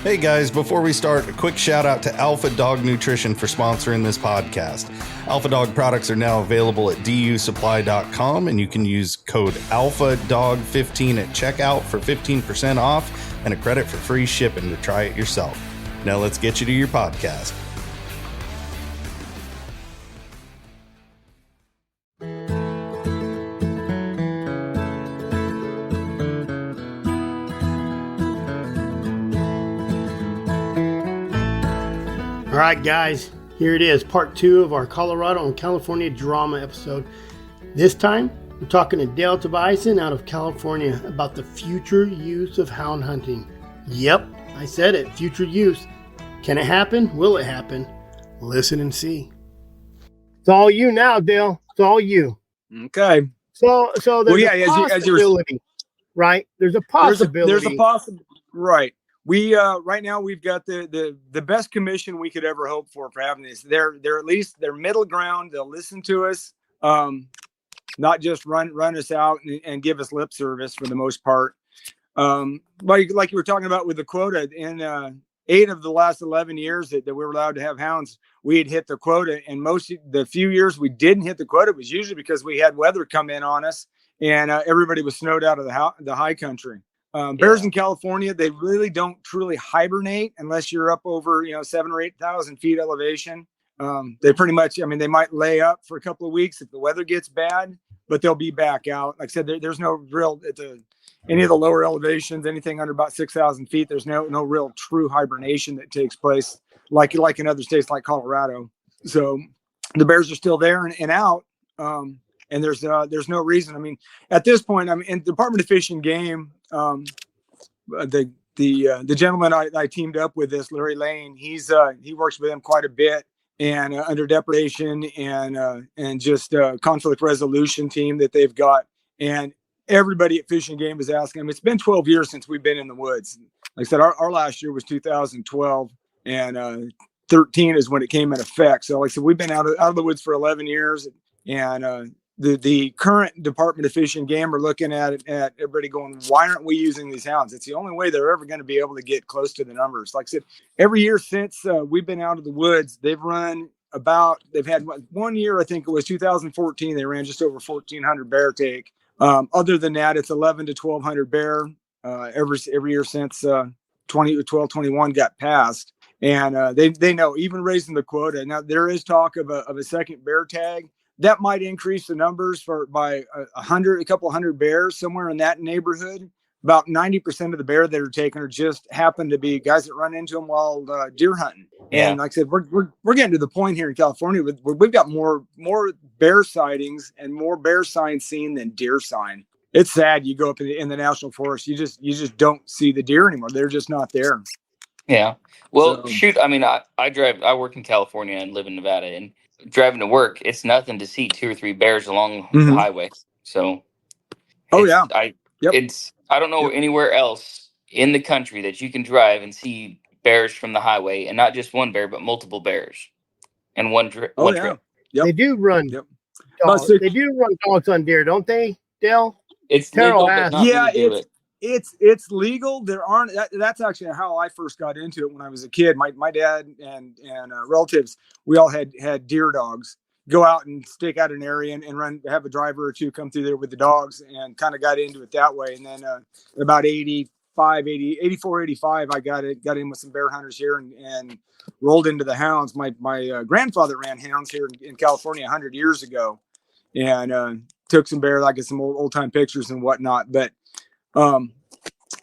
Hey guys, before we start, a quick shout out to Alpha Dog Nutrition for sponsoring this podcast. Alpha Dog products are now available at dusupply.com, and you can use code ALPHADOG15 at checkout for 15% off and a credit for free shipping to try it yourself. Now let's get you to your podcast. All right, guys, here it is, part 2 of our Colorado and California drama episode. This time, we're talking to Dale Tobiassen out of California about the future use of hound hunting. Yep, I said it, future use. Can it happen? Will it happen? Listen and see. It's all you now, Dale. It's all you. Okay. So there's a possibility, right? There's a possibility. There's a possibility, right? We right now we've got the best commission we could ever hope for having this. They're at least they're middle ground. They'll listen to us, not just run us out and give us lip service for the most part. Like you were talking about with the quota, in 8 of the last 11 years that we were allowed to have hounds, we had hit the quota. And the few years we didn't hit the quota was usually because we had weather come in on us and everybody was snowed out of the high country. Bears in California, they really don't truly hibernate unless you're up over, 7,000 or 8,000 feet elevation. They pretty much, they might lay up for a couple of weeks if the weather gets bad, but they'll be back out. Like I said, there's no real, any of the lower elevations, anything under about 6,000 feet, there's no real true hibernation that takes place like in other states like Colorado. So the bears are still there and out. And there's no reason. At this point, in Department of Fish and Game, the gentleman I teamed up with, this Larry Lane, he works with them quite a bit, and under depredation and just conflict resolution team that they've got. And everybody at Fish and Game is asking him. It's been 12 years since we've been in the woods. Like I said, our last year was 2012, and 13 is when it came in effect. So like I said, we've been out of the woods for 11 years, and the current Department of Fish and Game are looking at everybody going, why aren't we using these hounds? It's the only way they're ever going to be able to get close to the numbers. Like I said, every year since we've been out of the woods, they've had 1 year, I think it was 2014, they ran just over 1,400 bear take. Other than that, it's 1,100 to 1,200 bear every year since 2021 got passed. And they know, even raising the quota. Now, there is talk of a second bear tag. That might increase the numbers by a couple hundred bears, somewhere in that neighborhood. About 90% of the bear that are taken are just happen to be guys that run into them while deer hunting. Yeah. And like I said, we're getting to the point here in California where we've got more bear sightings and more bear signs seen than deer sign. It's sad. You go up in the national forest, you just don't see the deer anymore. They're just not there. Yeah. Well, shoot. I work in California and live in Nevada, and driving to work, it's nothing to see 2 or 3 bears along the highway. So, I don't know anywhere else in the country that you can drive and see bears from the highway, and not just one bear, but multiple bears in one trip. Yep. They do run. Yep. They do run dogs on deer, don't they, Dale? It's legal, but not it's legal. There aren't. That's actually how I first got into it when I was a kid. My dad and relatives, we all had deer dogs. Go out and stake out an area and run. Have a driver or two come through there with the dogs, and kind of got into it that way. And then about 84, 85, I got in with some bear hunters here and rolled into the hounds. My grandfather ran hounds here in California 100 years ago, and took some bear, like some old time pictures and whatnot. But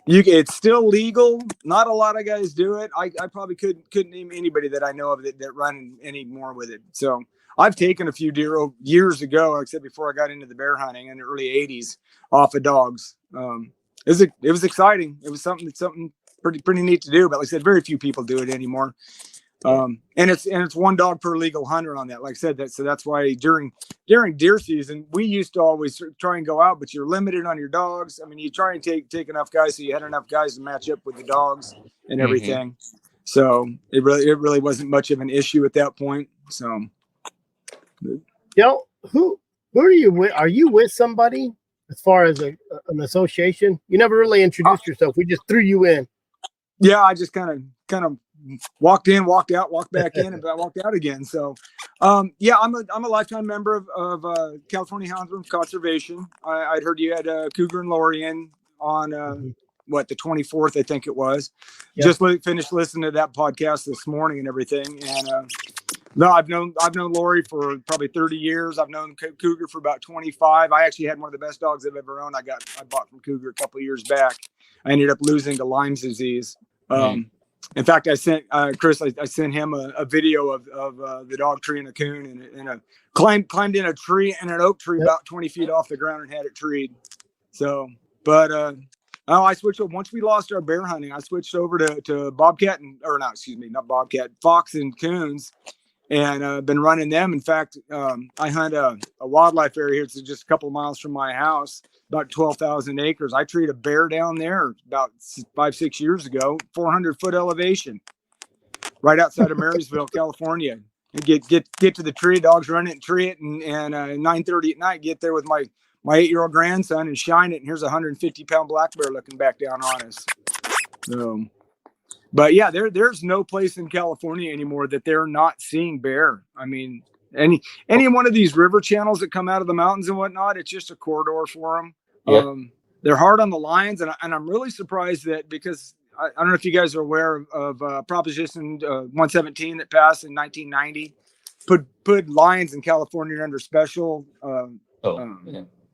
it's still legal. Not a lot of guys do it. I probably couldn't name anybody that I know of that run any more with it. So I've taken a few deer years ago, like I said, before I got into the bear hunting in the early 80s off of dogs. It was exciting. It was something pretty neat to do, but like I said, very few people do it anymore. And it's one dog per legal hunter on that. Like I said, that's why during deer season, we used to always try and go out, but you're limited on your dogs. You try and take enough guys, so you had enough guys to match up with the dogs and everything. So it really wasn't much of an issue at that point. So, who are you with? Are you with somebody as far as an association? You never really introduced yourself. We just threw you in. Yeah, I just kind of walked in, walked out, walked back in, and walked out again. So, yeah, I'm a lifetime member of California Houndsmen Conservation. I'd heard you had Cougar and Lori in on the 24th, I think it was. Yep. Just finished listening to that podcast this morning and everything. And no, I've known Lori for probably 30 years. I've known Cougar for about 25. I actually had one of the best dogs I've ever owned. I bought from Cougar a couple of years back. I ended up losing to Lyme's disease. In fact, I sent Chris. I sent him a video of the dog treeing a coon and climbed in a tree and an oak tree about 20 feet off the ground and had it treed. So, but I switched over once we lost our bear hunting. I switched over to bobcat not bobcat, fox and coons, and been running them. In fact, I hunt a wildlife area here. It's just a couple of miles from my house. About 12,000 acres. I treated a bear down there about 5-6 years ago, 400-foot elevation, right outside of Marysville, California. And get to the tree, dogs run it and tree it, and 9:30 at night, get there with my 8-year-old grandson and shine it, and here's a 150-pound black bear looking back down on us. So, but yeah, there's no place in California anymore that they're not seeing bear. I mean, any one of these river channels that come out of the mountains and whatnot, it's just a corridor for them. Yep. They're hard on the lions, and I'm really surprised that, because I don't know if you guys are aware of Proposition 117 that passed in 1990, put lions in California under special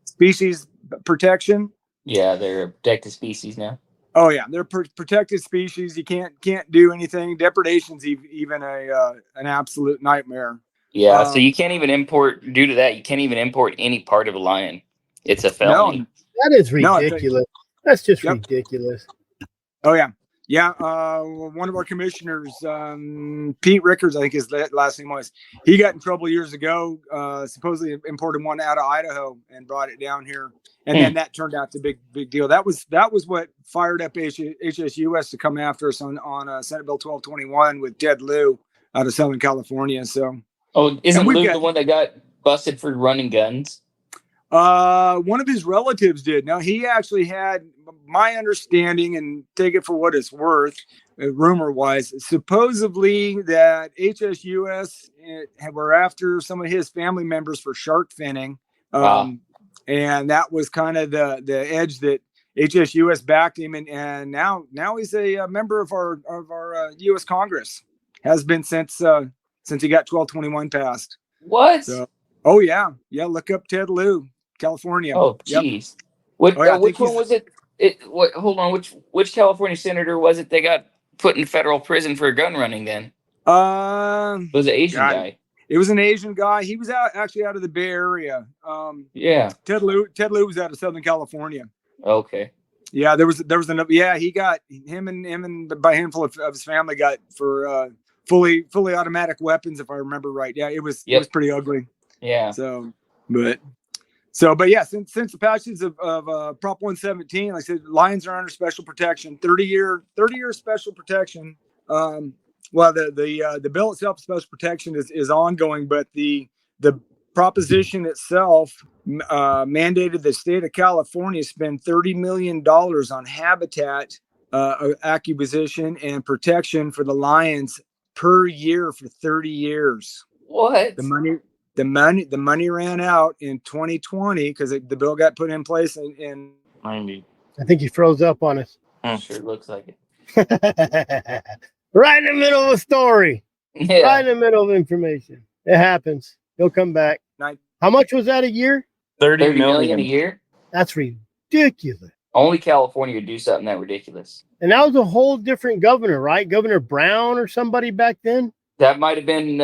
species protection. Yeah, they're a protected species now. Oh yeah, they're protected species. You can't do anything. Depredation's even an absolute nightmare. Yeah, so you can't even import, due to that, you can't even import any part of a lion. It's a felony. No, that is ridiculous. That's just ridiculous. Oh, yeah. Yeah. One of our commissioners, Pete Rickards, I think his last name was, he got in trouble years ago, supposedly imported one out of Idaho and brought it down here. And then that turned out to be big deal. That was what fired up HSUS to come after us on Senate Bill 1221 with Ted Lieu out of Southern California. So. Oh, isn't Luke the one that got busted for running guns? One of his relatives did. Now, he actually had, my understanding, and take it for what it's worth, rumor-wise, supposedly that HSUS were after some of his family members for shark finning. And that was kind of the edge that HSUS backed him. And now he's a member of our U.S. Congress. Has been since he got 1221 passed. What? So, oh yeah, look up Ted Lieu, California. Oh jeez. Yep. Which one was it? Hold on. Which California senator was it that got put in federal prison for gun running? Then it was an Asian guy. It was an Asian guy. He was actually out of the Bay Area. Yeah. Ted Lieu was out of Southern California. Okay. Yeah, there was another. Yeah, he got him and by a handful of his family got for. Fully automatic weapons, if I remember right. Yeah, it was pretty ugly. Yeah. But yeah, since the passage of Prop 117, like I said, lions are under special protection, 30-year special protection. Well, the bill itself, special protection is ongoing, but the proposition itself mandated the state of California spend $30 million on habitat acquisition and protection for the lions per year for 30 years. What? The money ran out in 2020 because the bill got put in place in 90. I think he froze up on us. Sure looks like it. Right in the middle of a story. Yeah. Right in the middle of information. It happens. He'll come back. How much was that a year? 30 million a year? That's ridiculous. Only California would do something that ridiculous. And that was a whole different governor, right? Governor Brown or somebody back then? That might have been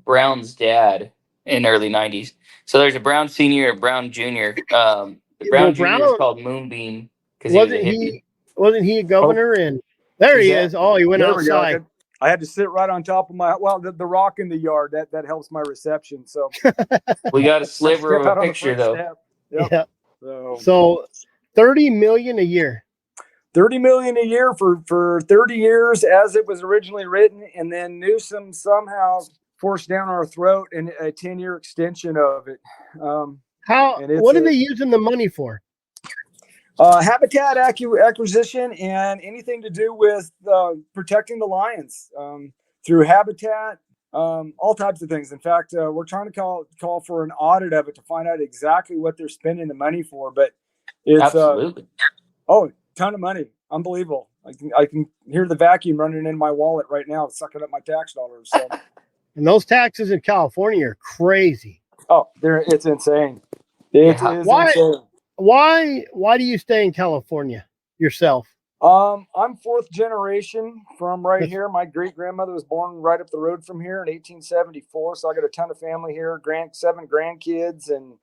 Brown's dad in the early 90s. So there's a Brown Senior, a Brown Junior. The Brown Junior is called Moonbeam. Wasn't he a governor? And there he is. Oh, he went outside. I had to sit right on top of the rock in the yard. That helps my reception. So we got a sliver of a picture, though. Yep. Yeah. So $30 million a year. $30 million a year for 30 years as it was originally written, and then Newsom somehow forced down our throat and a 10-year extension of it. What are they using the money for? Habitat acquisition and anything to do with protecting the lions through habitat, all types of things. In fact, we're trying to call for an audit of it to find out exactly what they're spending the money for. But it's absolutely ton of money, unbelievable. I can hear the vacuum running in my wallet right now, sucking up my tax dollars. So. And those taxes in California are crazy. Oh, it's insane. It is insane. Why do you stay in California yourself? I'm fourth generation from right here. My great grandmother was born right up the road from here in 1874. So I got a ton of family here, 7 grandkids, and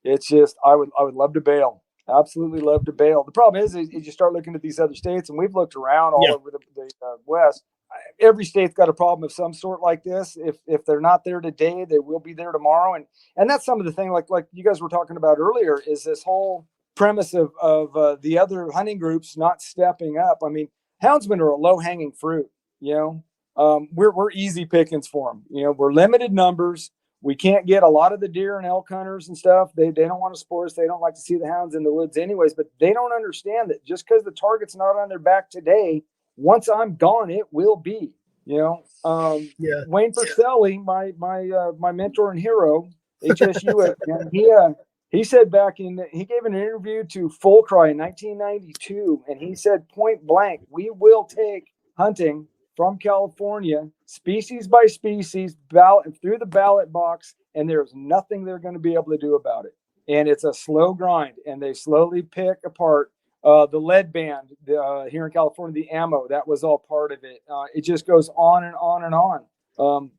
it's just I would love to bail. Absolutely love to bail. The problem is you start looking at these other states, and we've looked around all over the West. Every state's got a problem of some sort like this. If they're not there today, they will be there tomorrow. And that's some of the thing like you guys were talking about earlier is this whole premise of the other hunting groups not stepping up. I mean, houndsmen are a low hanging fruit. We're easy pickings for them. We're limited numbers. We can't get a lot of the deer and elk hunters and stuff. They don't want to sport us. They don't like to see the hounds in the woods anyways, but they don't understand that just because the target's not on their back today, once I'm gone, it will be. Wayne Purcelli, my mentor and hero, HSU, and he said he gave an interview to Full Cry in 1992, and he said point blank, we will take hunting from California, species by species, through the ballot box, and there's nothing they're going to be able to do about it. And it's a slow grind, and they slowly pick apart. The lead band here in California, the ammo, that was all part of it. It just goes on and on and on.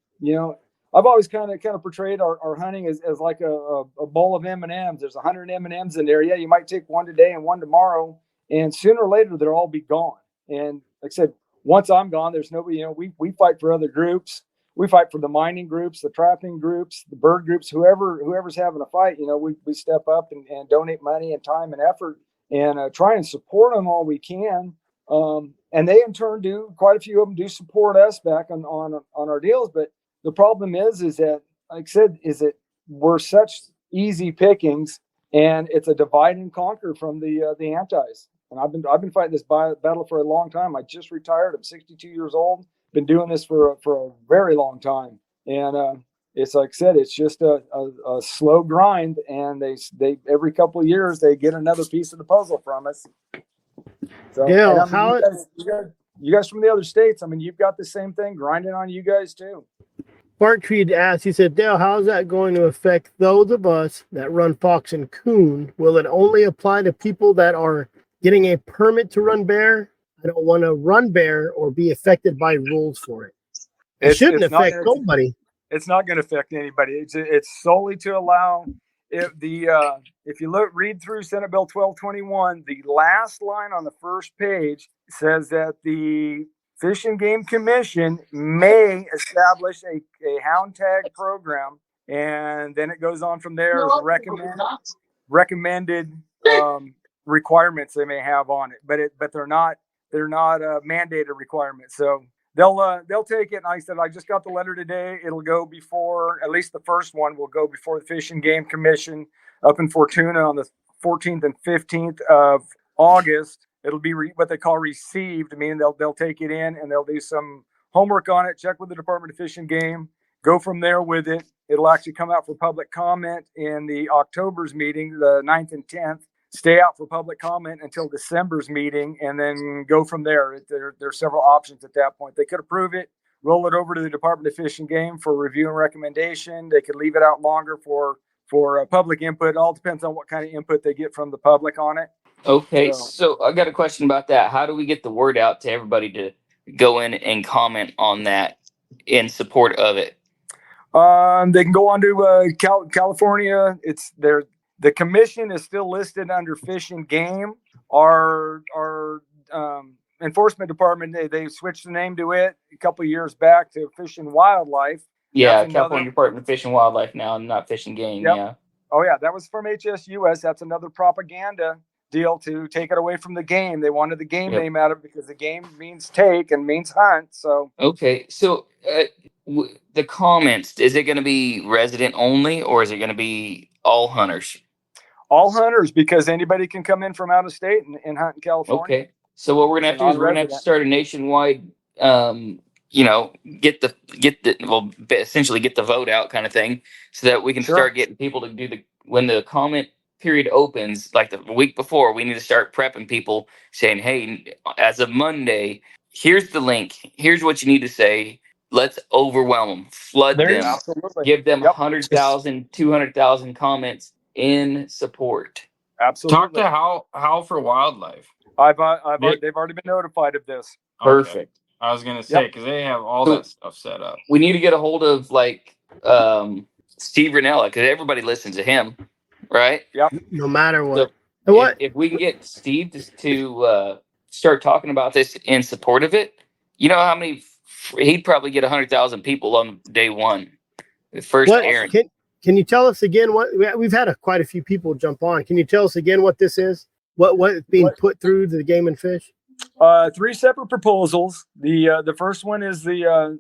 I've always kind of portrayed our hunting as like a bowl of M&Ms. There's 100 M&Ms in there. Yeah, you might take one today and one tomorrow, and sooner or later they'll all be gone. And like I said, once I'm gone, there's nobody. We fight for other groups. We fight for the mining groups, the trapping groups, the bird groups, whoever's having a fight. We step up and donate money and time and effort and try and support them all we can. And they in turn quite a few of them do support us back on our deals. But the problem is that, like I said, we're such easy pickings, and it's a divide and conquer from the antis. And I've been fighting this battle for a long time. I just retired. I'm 62 years old. Been doing this for a very long time. And it's like I said, it's just a slow grind. And they every couple of years they get another piece of the puzzle from us. So yeah, you guys from the other states, I mean, you've got the same thing grinding on you guys too. Bart Creed asked, he said, Dale, how is that going to affect those of us that run fox and coon? Will it only apply to people that are getting a permit to run bear? I don't want to run bear or be affected by rules for it. It shouldn't affect nobody. It's not going to affect anybody. It's solely to allow if you read through Senate Bill 1221, the last line on the first page says that the Fish and Game Commission may establish a hound tag program, and then it goes on from there. Recommended requirements they may have on it, but they're not mandated requirements. So they'll take it. And like I said, I just got the letter today. It'll go before, at least the first one will go before the Fish and Game Commission up in Fortuna on the 14th and 15th of August. It'll be what they call received, meaning they'll take it in and they'll do some homework on it, check with the Department of Fish and Game, go from there with it. It'll actually come out for public comment in the October's meeting, the 9th and 10th. Stay out for public comment until December's meeting, and then go from there. There's several options at that point. They could approve it, roll it over to the Department of Fish and Game for review and recommendation. They could leave it out longer for public input. It all depends on what kind of input they get from the public on it. Okay, so I got a question about that. How do we get the word out to everybody to go in and comment on that in support of it? They can go on to California. The commission is still listed under Fish and Game. Our enforcement department, they switched the name to it a couple of years back to Fish and Wildlife. Yeah, California Department of Fish and Wildlife now, not Fish and Game. Yep. Yeah. Oh yeah, that was from HSUS. That's another propaganda deal to take it away from the game. They wanted the game name out of it because the game means take and means hunt. So okay, so the comments, is it going to be resident only, or is it going to be all hunters? all hunters, because anybody can come in from out of state and hunt in California. Okay. So what we're gonna have to do is we're gonna have to start a nationwide, essentially get the vote out kind of thing, so that we can start getting people to do when the comment period opens, like the week before, we need to start prepping people, saying, hey, as of Monday, here's the link. Here's what you need to say. Let's overwhelm them, flood them, absolutely. Give them 100,000, 200,000 comments in support. Absolutely. Talk to Howl for Wildlife. They've already been notified of this. Perfect. Okay. I was gonna say, because they have all that stuff set up. We need to get a hold of Steve Ranella, because everybody listens to him, right? Yep. No matter what. So if we can get Steve to start talking about this in support of it, you know how many? He'd probably get 100,000 people on day one. The first airing. Can you tell us again what we've had? Quite a few people jump on. Can you tell us again what this is? What's being put through the Game and Fish? 3 separate proposals. The first one is the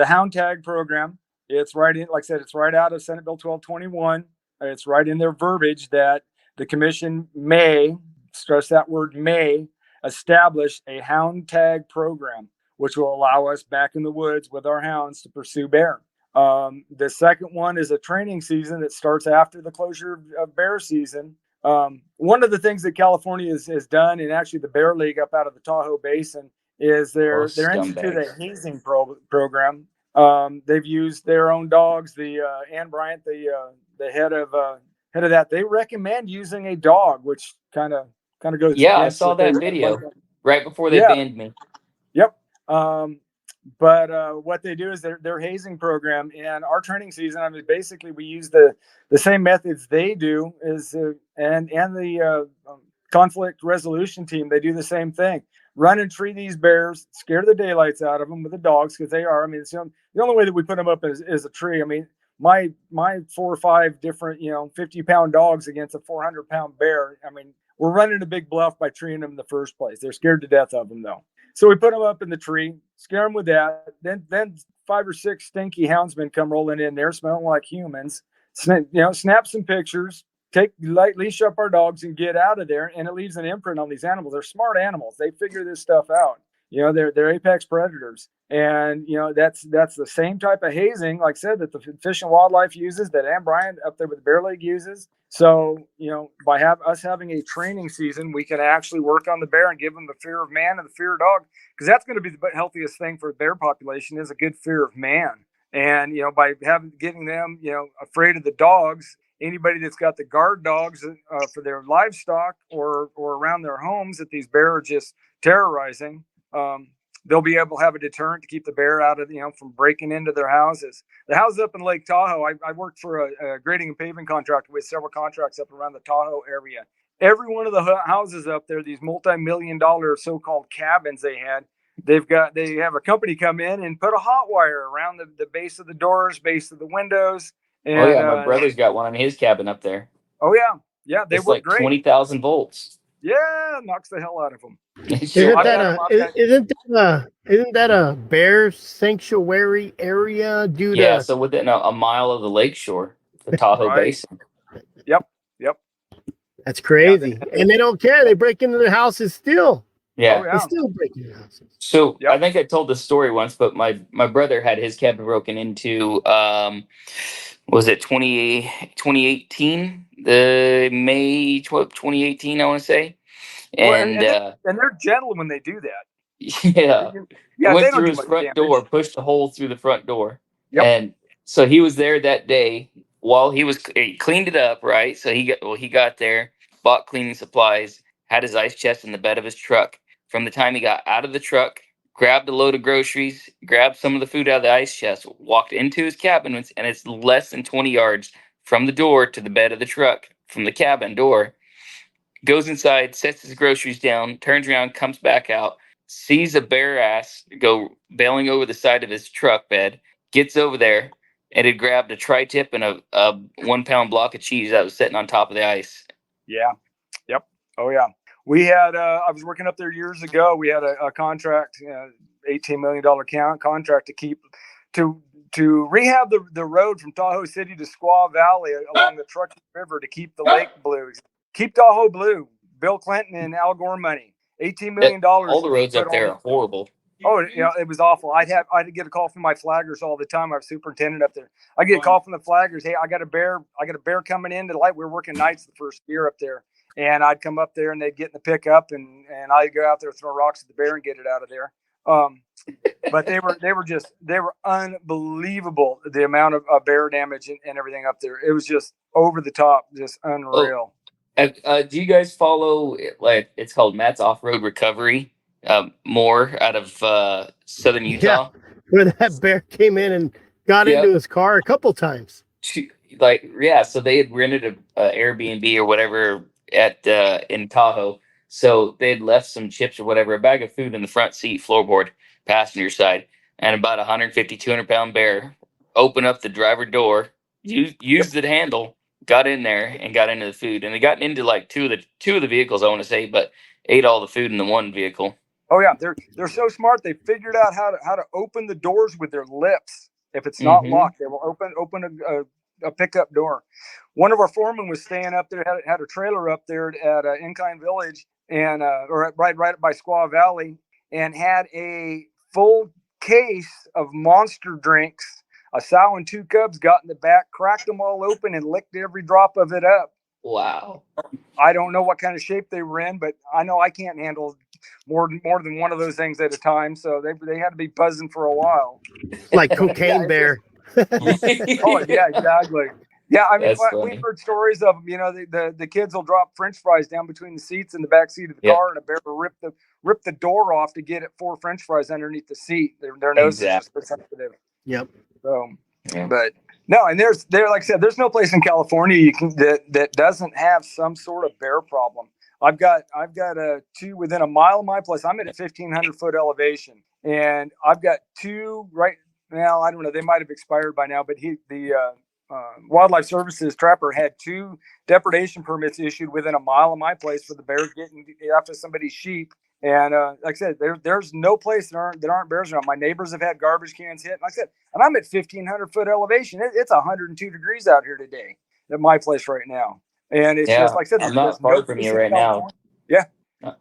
hound tag program. It's right in, like I said, it's right out of Senate Bill 1221. It's right in their verbiage that the commission may, stress that word may, establish a hound tag program, which will allow us back in the woods with our hounds to pursue bear. The second one is a training season that starts after the closure of bear season. One of the things that California has done, and actually the Bear League up out of the Tahoe Basin, is they're instituted a hazing program. They've used their own dogs. Ann Bryant, the head of that, they recommend using a dog, which kind of goes. Yeah, I saw that video right before they banned me. Yep. But what they do is their hazing program, and our training season. I mean, basically, we use the same methods they do, and the conflict resolution team. They do the same thing. Run and tree these bears, scare the daylights out of them with the dogs, because they are. I mean, it's the only way that we put them up is a tree. I mean, my 4 or 5 different 50-pound dogs against a 400-pound bear. I mean, we're running a big bluff by treeing them in the first place. They're scared to death of them, though. So we put them up in the tree, scare them with that. Then 5 or 6 stinky houndsmen come rolling in there, smelling like humans. Snap some pictures, leash up our dogs, and get out of there. And it leaves an imprint on these animals. They're smart animals. They figure this stuff out. They're apex predators, and that's the same type of hazing, like I said, that the Fish and Wildlife uses, that Ann Bryant up there with the Bear League uses. So by us having a training season, we can actually work on the bear and give them the fear of man and the fear of dog, because that's going to be the healthiest thing for the bear population, is a good fear of man. And by getting them afraid of the dogs, anybody that's got the guard dogs for their livestock or around their homes that these bears are just terrorizing, they'll be able to have a deterrent to keep the bear out of from breaking into their houses. The houses up in Lake Tahoe, I worked for a grading and paving contractor with several contracts up around the Tahoe area. Every one of the houses up there, these multi-million-dollar so-called cabins they have a company come in and put a hot wire around the base of the doors, base of the windows. And, my brother's got one in his cabin up there. Oh yeah, they work great. 20,000 volts. Yeah, knocks the hell out of them. Isn't that a bear sanctuary area? So within a mile of the lakeshore, the Tahoe Basin. Yep. That's crazy. And they don't care. They break into their houses still. Yeah. They still break into houses. So I think I told this story once, but my brother had his cabin broken into, was it 2018? The May 2018, I want to say. And they're gentle when they do that. Yeah. Went through his front door, pushed a hole through the front door. Yep. And so he was there that day while he cleaned it up, right? So he got there, bought cleaning supplies, had his ice chest in the bed of his truck. From the time he got out of the truck, grabbed a load of groceries, grabbed some of the food out of the ice chest, walked into his cabin, and it's less than 20 yards from the door to the bed of the truck, from the cabin door. Goes inside, sets his groceries down, turns around, comes back out, sees a bear ass go bailing over the side of his truck bed, gets over there, and had grabbed a tri-tip and a 1-pound block of cheese that was sitting on top of the ice. Yeah. Yep. Oh, yeah. We had, I was working up there years ago. We had a contract, $18 million contract to rehab the road from Tahoe City to Squaw Valley along the Truckee River to keep the lake blue, keep Tahoe blue. Bill Clinton and Al Gore money, $18 million. All the roads up there are horrible. Oh, yeah, it was awful. I'd get a call from my flaggers all the time. I was superintendent up there. I get a call from the flaggers. Hey, I got a bear coming in to the light. We were working nights the first year up there, and I'd come up there and they'd get in the pickup and I'd go out there, throw rocks at the bear and get it out of there. But they were unbelievable, the amount of bear damage and everything up there. It was just over the top, just unreal. Do you guys follow, like, it's called Matt's Off-Road Recovery, more out of southern Utah? Yeah, where that bear came in and got into his car a couple times. So they had rented an Airbnb or whatever in Tahoe. So they had left some chips or whatever, a bag of food in the front seat, floorboard, passenger side, and about 150, 200-pound bear opened up the driver door, used the handle, got in there and got into the food, and they got into like two of the vehicles, I want to say, but ate all the food in the one vehicle. Oh yeah, they're so smart. They figured out how to open the doors with their lips. If it's not locked, they will open a pickup door. One of our foremen was staying up there, had a trailer up there at Incline Village, and or right by Squaw Valley, and had a full case of Monster drinks. A sow and two cubs got in the back, cracked them all open, and licked every drop of it up. Wow. I don't know what kind of shape they were in, but I know I can't handle more than one of those things at a time. So they had to be buzzing for a while. Like cocaine bear. Oh, yeah, exactly. Yeah, I mean, we've heard stories of them. You know, the kids will drop French fries down between the seats in the back seat of the car, and a bear will rip the door off to get at 4 French fries underneath the seat. Their nose is just so sensitive. Yep. So, but no, and there's like I said, there's no place in California that doesn't have some sort of bear problem. I've got two within a mile of my place. I'm at a 1,500-foot elevation, and I've got two right now. I don't know, they might have expired by now, but the Wildlife Services trapper had 2 depredation permits issued within a mile of my place for the bears getting after somebody's sheep. And like I said, there's no place that aren't bears around. My neighbors have had garbage cans hit. Like I said, and I'm at 1,500-foot elevation. It's 102 degrees out here today at my place right now. And it's just like I said, I'm not far from you right now. Yeah.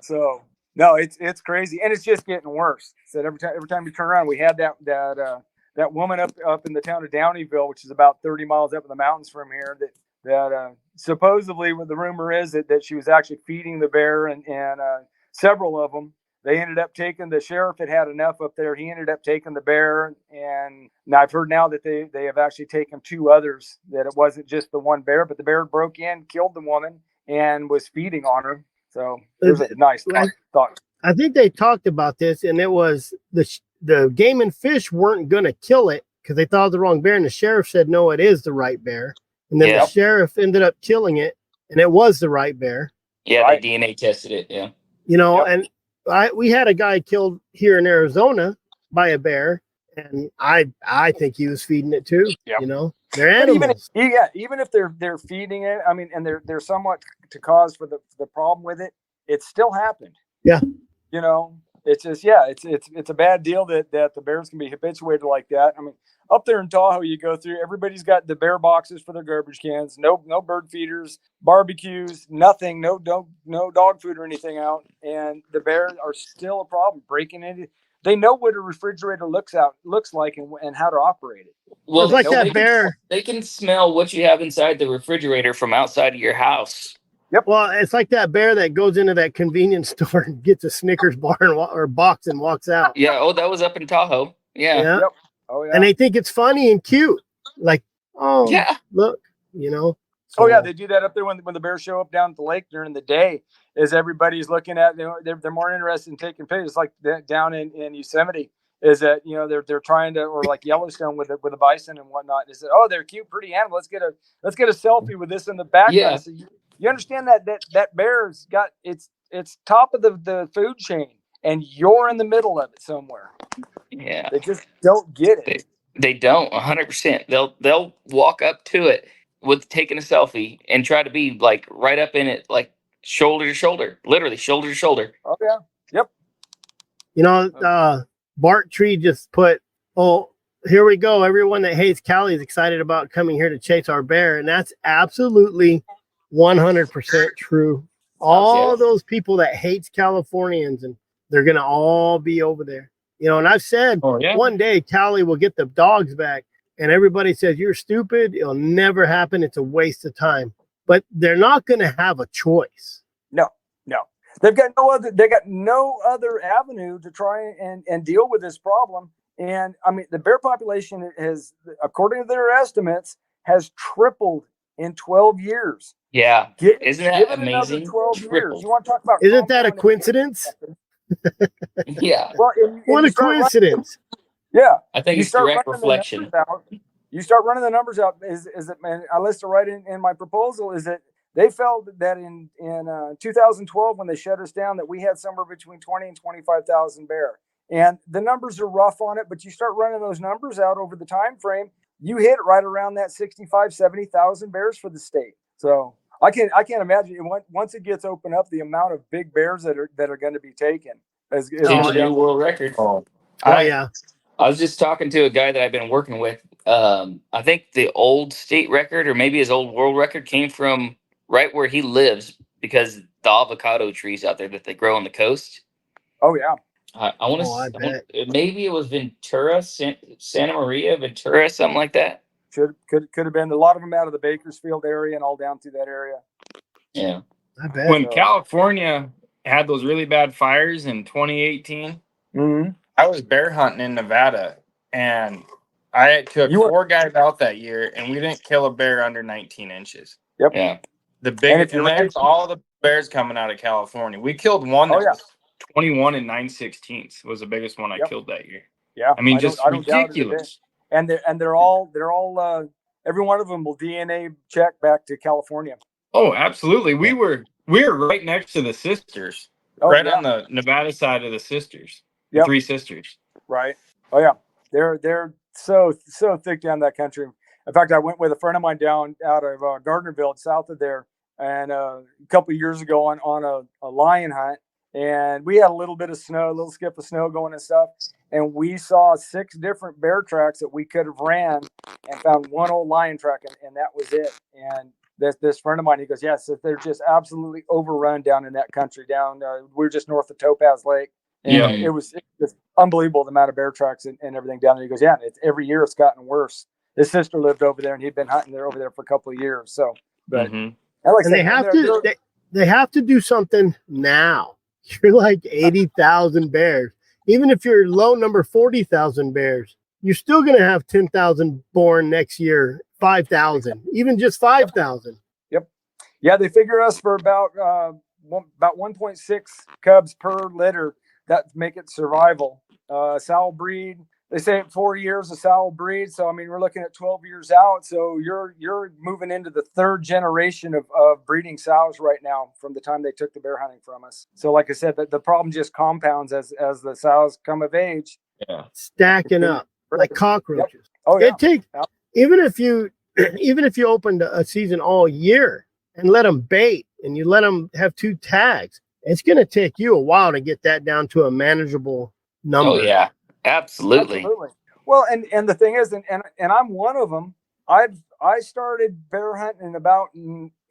So no, it's crazy, and it's just getting worse. So every time you turn around, we had that woman up in the town of Downeyville, which is about 30 miles up in the mountains from here, that supposedly, what the rumor is that she was actually feeding the bear, and several of them. They ended up taking, the sheriff had enough up there. He ended up taking the bear, and now I've heard now that they have actually taken 2 others, that it wasn't just the one bear, but the bear broke in, killed the woman, and was feeding on her. So it was a nice thought. I think they talked about this, and it was the Game and Fish weren't going to kill it because they thought it was the wrong bear, and the sheriff said, no, it is the right bear. And then the sheriff ended up killing it, and it was the right bear. Yeah, right. They DNA tested it, yeah. You know, and we had a guy killed here in Arizona by a bear, and I think he was feeding it too. Yep. You know, they're animals. Even if they're feeding it, I mean, and they're somewhat to cause for the problem with it, it still happened. Yeah. You know, it's just it's a bad deal that the bears can be habituated like that. I mean, up there in Tahoe, you go through, everybody's got the bear boxes for their garbage cans, no bird feeders, barbecues, nothing, no dog food or anything out, and the bears are still a problem breaking into. They know what a refrigerator looks like and how to operate it. Well, it's like that bear. They can smell what you have inside the refrigerator from outside of your house. Yep. Well, it's like that bear that goes into that convenience store and gets a Snickers bar or box and walks out. Yeah. Oh, that was up in Tahoe. Yeah. Yep. Oh, yeah. And they think it's funny and cute. Like, oh, yeah, look, you know. So, oh, yeah. They do that up there when the bears show up down at the lake during the day, is everybody's looking at, they're more interested in taking pictures, like down in Yosemite, is that, they're trying to, or like Yellowstone with a bison and whatnot, is that, oh, they're cute, pretty animal. Let's get a selfie with this in the background. Yeah. So you understand that bear's got it's top of the food chain, and you're in the middle of it somewhere. Yeah. They just don't get it. They don't 100%. They'll walk up to it with taking a selfie and try to be like right up in it, like shoulder to shoulder, literally shoulder to shoulder. Oh yeah. Yep. You know, Bart Tree just put, here we go. Everyone that hates Cali is excited about coming here to chase our bear, and that's absolutely 100% true. All those people that hates Californians, and they're gonna all be over there. And I've said one day Cali will get the dogs back, and everybody says you're stupid. It'll never happen. It's a waste of time. But they're not gonna have a choice. No. They've got no other avenue to try and deal with this problem. And I mean, the bear population has, according to their estimates, has tripled in 12 years. Yeah. Isn't that amazing? 12 years. You want to talk about? Isn't that a coincidence? Yeah. Well, what a coincidence. I think it's direct reflection. You start running the numbers out. Is it, man, I listed right in my proposal, is that they felt that in 2012, when they shut us down, that we had somewhere between 20 and 25,000 bear. And the numbers are rough on it, but you start running those numbers out over the time frame, you hit right around that 65, 70,000 bears for the state. So I can't imagine once it gets opened up, the amount of big bears that are going to be taken is a new world record. Yeah. I was just talking to a guy that I've been working with. I think the old state record, or maybe his old world record, came from right where he lives, because the avocado trees out there that they grow on the coast. Oh yeah. I want to. Maybe it was Ventura, Santa Maria, Ventura, something like that. Could have been a lot of them out of the Bakersfield area and all down through that area. Yeah, I bet. When California had those really bad fires in 2018, I was bear hunting in Nevada, and I took 4 guys out that year, and we didn't kill a bear under 19 inches. Yep. Yeah. The biggest, and that's all the bears coming out of California. We killed one that was 21 and 9/16 was the biggest one I killed that year. Yeah, I mean, just ridiculous. And they're all every one of them will DNA check back to California. Oh, absolutely. We were right next to the sisters, on the Nevada side of the sisters. The 3 sisters. Right. Oh yeah, they're so thick down that country. In fact, I went with a friend of mine down out of Gardnerville, south of there, and a couple of years ago on a lion hunt. And we had a little bit of snow, a little skip of snow going and stuff. And we saw 6 different bear tracks that we could have ran, and found one old lion track, and that was it. And this friend of mine, he goes, yes, they're just absolutely overrun down in that country. We're just north of Topaz Lake. And it was just unbelievable, the amount of bear tracks and everything down there. He goes, yeah, every year it's gotten worse. His sister lived over there, and he'd been hunting over there for a couple of years. So, but they have to do something now. You're like 80,000 bears. Even if you're low number 40,000 bears, you're still going to have 10,000 born next year, 5,000, even just 5,000. Yep. Yeah, they figure us for about 1.6 cubs per litter. That make it survival. Sow breed, they say 4 years of sow breed. So, I mean, we're looking at 12 years out. So you're moving into the 3rd generation of breeding sows right now from the time they took the bear hunting from us. So, like I said, the problem just compounds as the sows come of age. Yeah. Stacking up like cockroaches. Yep. Oh, yeah. It takes, even if you opened a season all year and let them bait, and you let them have 2 tags, it's going to take you a while to get that down to a manageable number. Oh, yeah. Absolutely. Well, and the thing is, and I'm one of them. I started bear hunting in about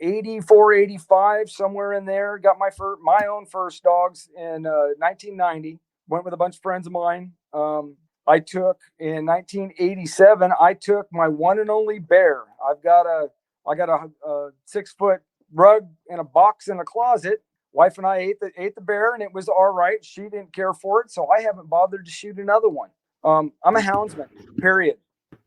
84, 85, somewhere in there. Got my own first dogs in 1990. Went with a bunch of friends of mine. I took in 1987. I took my one and only bear. I got a 6-foot rug in a box in a closet. Wife and I ate the bear, and it was all right. She didn't care for it, so I haven't bothered to shoot another one. I'm a houndsman, period.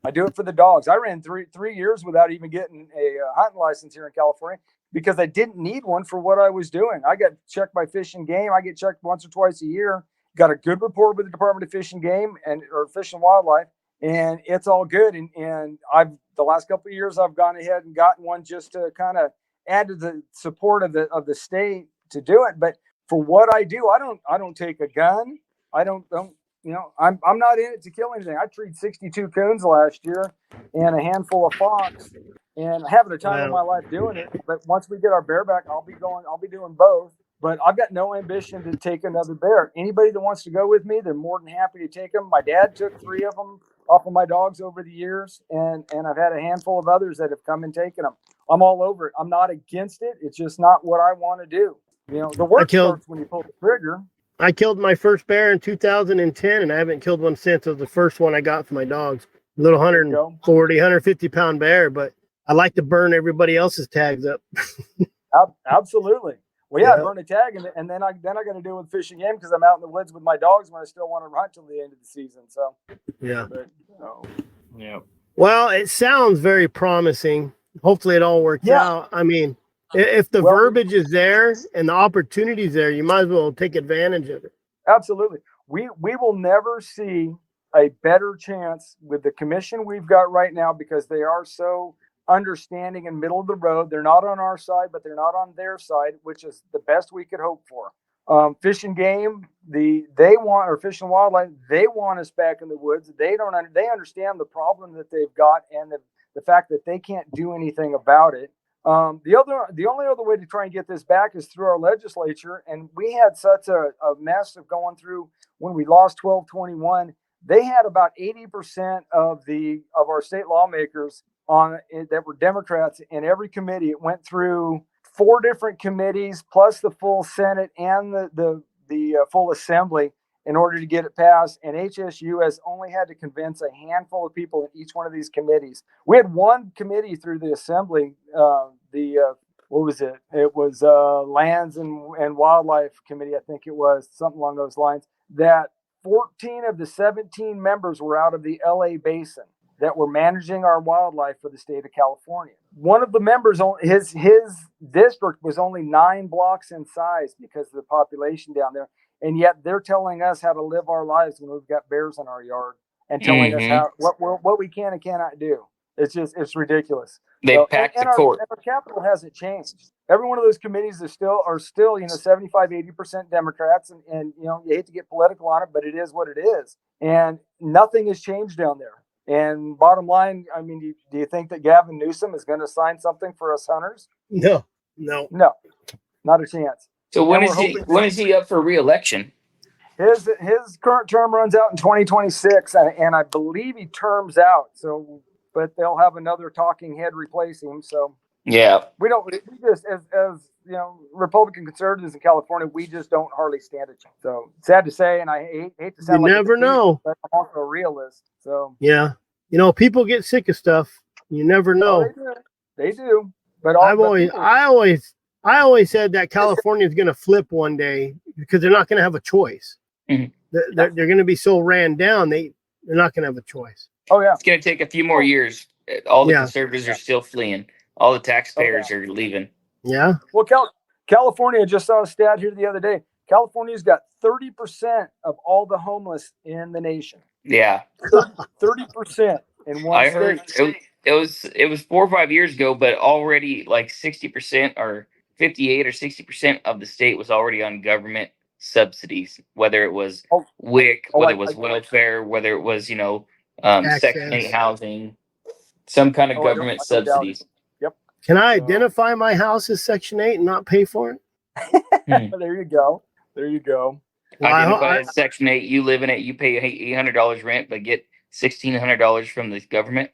I do it for the dogs. I ran three years without even getting a hunting license here in California, because I didn't need one for what I was doing. I got checked by Fish and Game. I get checked once or twice a year. Got a good rapport with the Department of Fish and Game or Fish and Wildlife, and it's all good. And the last couple of years I've gone ahead and gotten one just to kind of add to the support of the state to do it. But for what I do, I don't take a gun. I'm not in it to kill anything. I treated 62 coons last year and a handful of fox, and having the time of my life doing it. But once we get our bear back, I'll be doing both. But I've got no ambition to take another bear. Anybody that wants to go with me, they're more than happy to take them. My dad took 3 of them off of my dogs over the years, and I've had a handful of others that have come and taken them. I'm all over it. I'm not against it. It's just not what I want to do. You know, the work starts when you pull the trigger. I killed my first bear in 2010, and I haven't killed one since. It was the first one I got for my dogs. A little 140, 150 pound bear, but I like to burn everybody else's tags up. Absolutely. Well, yeah, I burn a tag, and then I got to deal with fishing game because I'm out in the woods with my dogs when I still want to hunt till the end of the season. So yeah, yeah. Well, it sounds very promising. Hopefully, it all works out. I mean, if the verbiage is there and the opportunity is there, you might as well take advantage of it. Absolutely. We will never see a better chance with the commission we've got right now because they are so understanding and middle of the road. They're not on our side, but they're not on their side, which is the best we could hope for. Fish and game, Fish and Wildlife, they want us back in the woods. They understand the problem that they've got and the fact that they can't do anything about it. The only other way to try and get this back is through our legislature. And we had such a mess of going through when we lost 1221. They had about 80% of our state lawmakers that were Democrats in every committee. It went through 4 different committees plus the full Senate and the full Assembly in order to get it passed. And HSU has only had to convince a handful of people in each one of these committees. We had one committee through the Assembly, what was it? It was Lands and Wildlife Committee, I think it was, something along those lines, that 14 of the 17 members were out of the LA Basin that were managing our wildlife for the state of California. One of the members, his district was only 9 blocks in size because of the population down there. And yet they're telling us how to live our lives when we've got bears in our yard and telling us what we can and cannot do. It's ridiculous. They packed the court. And our capital hasn't changed. Every one of those committees are still 75, 80% Democrats. And you hate to get political on it, but it is what it is. And nothing has changed down there. And bottom line, I mean, do you think that Gavin Newsom is going to sign something for us hunters? No, not a chance. So when is he up for re-election? His current term runs out in 2026, and I believe he terms out. So, but they'll have another talking head replace him. So yeah, we just as Republican conservatives in California, we just don't hardly stand a chance. So sad to say, and I hate to sound you never know. But I'm also a realist. So yeah, people get sick of stuff. You never know. They do. But I always said that California is going to flip one day because they're not going to have a choice. Mm-hmm. They're going to be so ran down. They're not going to have a choice. Oh yeah, it's going to take a few more years. All the conservatives are still fleeing. All the taxpayers are leaving. Yeah. Well, California, just saw a stat here the other day. California's got 30% of all the homeless in the nation. Yeah. 30% in one I state. Heard it was 4 or 5 years ago, but already like 60% or 58 or 60% of the state was already on government subsidies, whether it was WIC, whether it was welfare, whether it was, Section 8 housing, some kind of government subsidies. Yep. Can I identify my house as Section 8 and not pay for it? There you go. Identify as Section 8, you live in it, you pay $800 rent, but get $1,600 from the government.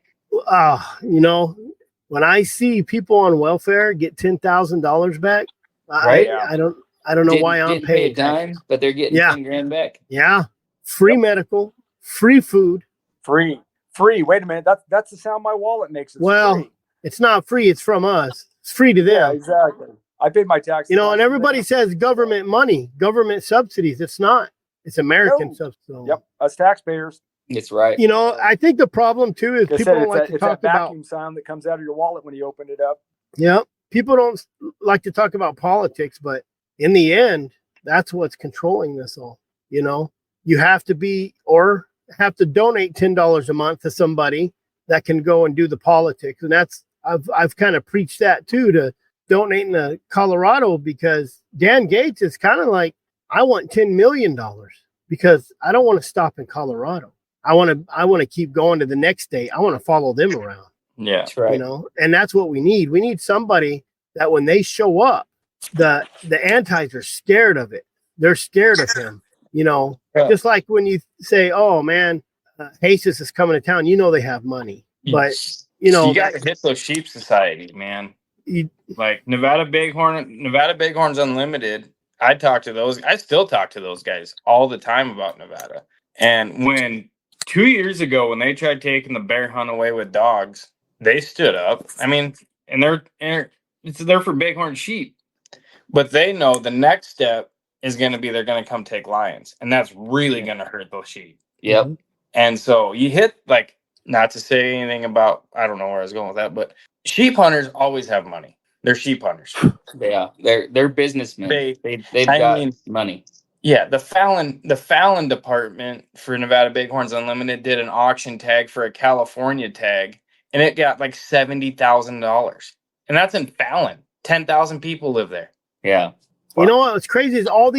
When I see people on welfare get $10,000 back, right? I don't know why I'm paying a dime, but they're getting $10,000 back. Yeah, free medical, free food, free. Wait a minute, that's the sound my wallet makes. Free. It's not free. It's from us. It's free to them. Yeah, exactly. I paid my taxes. And everybody says government money, government subsidies. It's not. It's American subsidies. Yep, us taxpayers. That's right. I think the problem too is people don't like to talk about vacuum sound that comes out of your wallet when you open it up. Yeah, people don't like to talk about politics, but in the end, that's what's controlling this all. You have to donate $10 a month to somebody that can go and do the politics, and I've kind of preached that too, to donating to Colorado, because Dan Gates is kind of like, I want $10 million because I don't want to stop in Colorado. I want to keep going to the next state. I want to follow them around. Yeah, that's right. And that's what we need. We need somebody that when they show up, the antis are scared of it. They're scared of him. Just like when you say, "Oh man, Jesus is coming to town, you know they have money, but you know you got to hit those sheep societies, man. Like Nevada Bighorns Unlimited. I still talk to those guys all the time about Nevada. And when 2 years ago, when they tried taking the bear hunt away with dogs, they stood up. I mean, and they're for bighorn sheep, but they know the next step is going to be they're going to come take lions, and that's really going to hurt those sheep. Yep. And so you hit, like, not to say anything about, I don't know where I was going with that, but sheep hunters always have money. They're sheep hunters. Yeah, they're businessmen. They've got money. Yeah, the Fallon department for Nevada Bighorns Unlimited did an auction tag for a California tag, and it got like $70,000, and that's in Fallon. 10,000 people live there. Yeah. You know what's crazy is all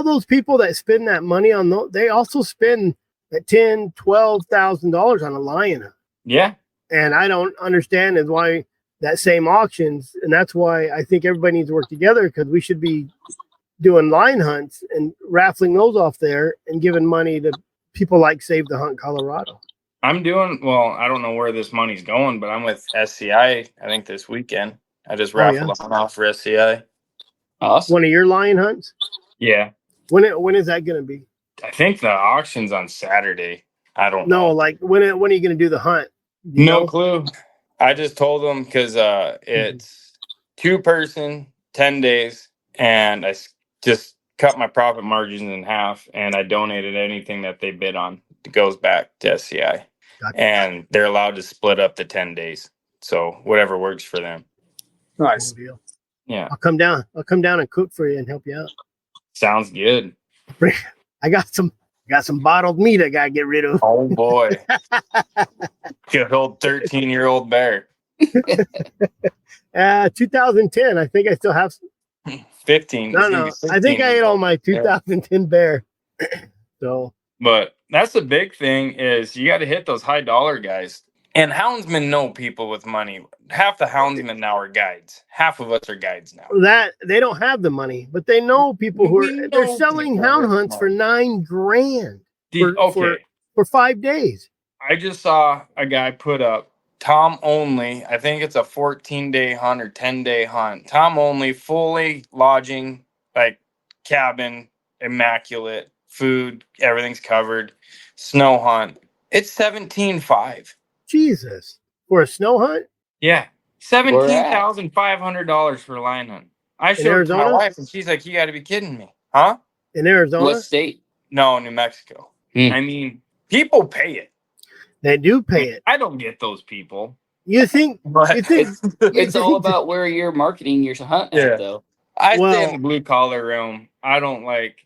those people that spend that money on those, they also spend that $10,000-$12,000 on a lion hunt. Yeah. And I don't understand is why that same auctions, and that's why I think everybody needs to work together, because we should be doing lion hunts and raffling those off there and giving money to people like Save the Hunt Colorado. I don't know where this money's going, but I'm with SCI, I think, this weekend. I just raffled one off for SCI. Awesome. One of your lion hunts? Yeah. When is that going to be? I think the auction's on Saturday. I don't know. No, like when are you going to do the hunt? No clue. I just told them because it's 2-person, 10 days, and I just cut my profit margins in half, and I donated anything that they bid on. It goes back to SCI. Gotcha. And they're allowed to split up the 10 days. So whatever works for them. Nice. Yeah. I'll come down and cook for you and help you out. Sounds good. I got some bottled meat I gotta get rid of. Oh boy. Good old 13-year-old bear. 2010. I think I still have some. 15. No. I think I ate all my 2010 bear. So, but that's the big thing is you got to hit those high dollar guys. And houndsmen know people with money. Half the houndsmen now are guides. Half of us are guides now. That they don't have the money, but they know people they're selling hound hunts for $9,000 for 5 days. I just saw a guy put up Tom only. I think it's a 14-day hunt or 10-day hunt. Tom only, fully lodging, like cabin, immaculate, food, everything's covered, snow hunt. It's $17,500. Jesus, for a snow hunt? Yeah, $17,500 for a lion hunt. I showed it to my wife, and she's like, "You got to be kidding me, huh?" In Arizona? What state? No, New Mexico. I mean, people pay it. They do pay it. I don't get those people. You think? It's all about where you're marketing your hunt at, though. I stay in the blue collar realm. I don't like.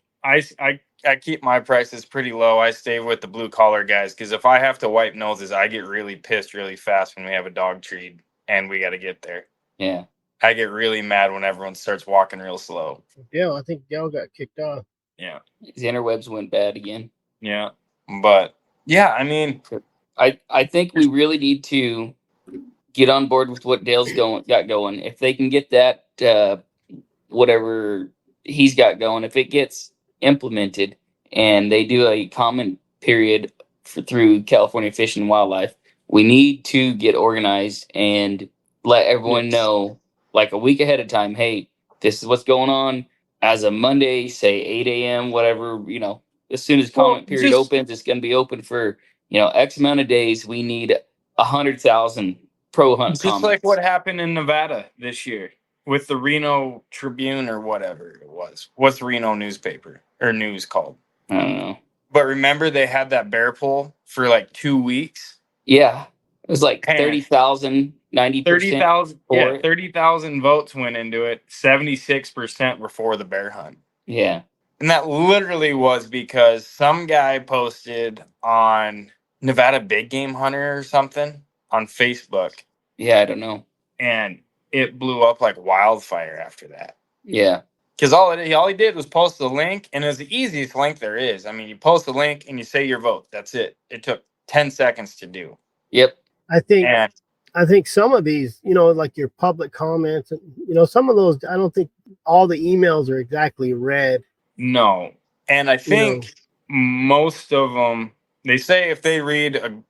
I keep my prices pretty low. I stay with the blue collar guys because if I have to wipe noses, I get really pissed really fast when we have a dog treat and we got to get there. Yeah. I get really mad when everyone starts walking real slow. Yeah, I think Dale got kicked off. Yeah. His interwebs went bad again. Yeah. But yeah, I mean, I think we really need to get on board with what Dale's got going. If they can get that, whatever he's got going, if it gets implemented and they do a comment period through California Fish and Wildlife, we need to get organized and let everyone know like a week ahead of time, hey, this is what's going on as of Monday, say 8 a.m., whatever, as soon as comment period opens, it's going to be open for, X amount of days. We need 100,000 pro hunt just comments. Like what happened in Nevada this year with the Reno Tribune or whatever it was. What's the Reno newspaper or news called? I don't know. But remember they had that bear poll for like 2 weeks? Yeah. It was like 30,000, 90%. 30,000. Yeah, 30,000 votes went into it. 76% were for the bear hunt. Yeah. And that literally was because some guy posted on Nevada Big Game Hunter or something on Facebook. Yeah, I don't know. And it blew up like wildfire after that. Yeah. Because all he did was post the link, and it was the easiest link there is. I mean, you post the link and you say your vote. That's it. It took 10 seconds to do. Yep. I think some of these, like your public comments, some of those, I don't think all the emails are exactly read. No. And I think most of them, they say if they read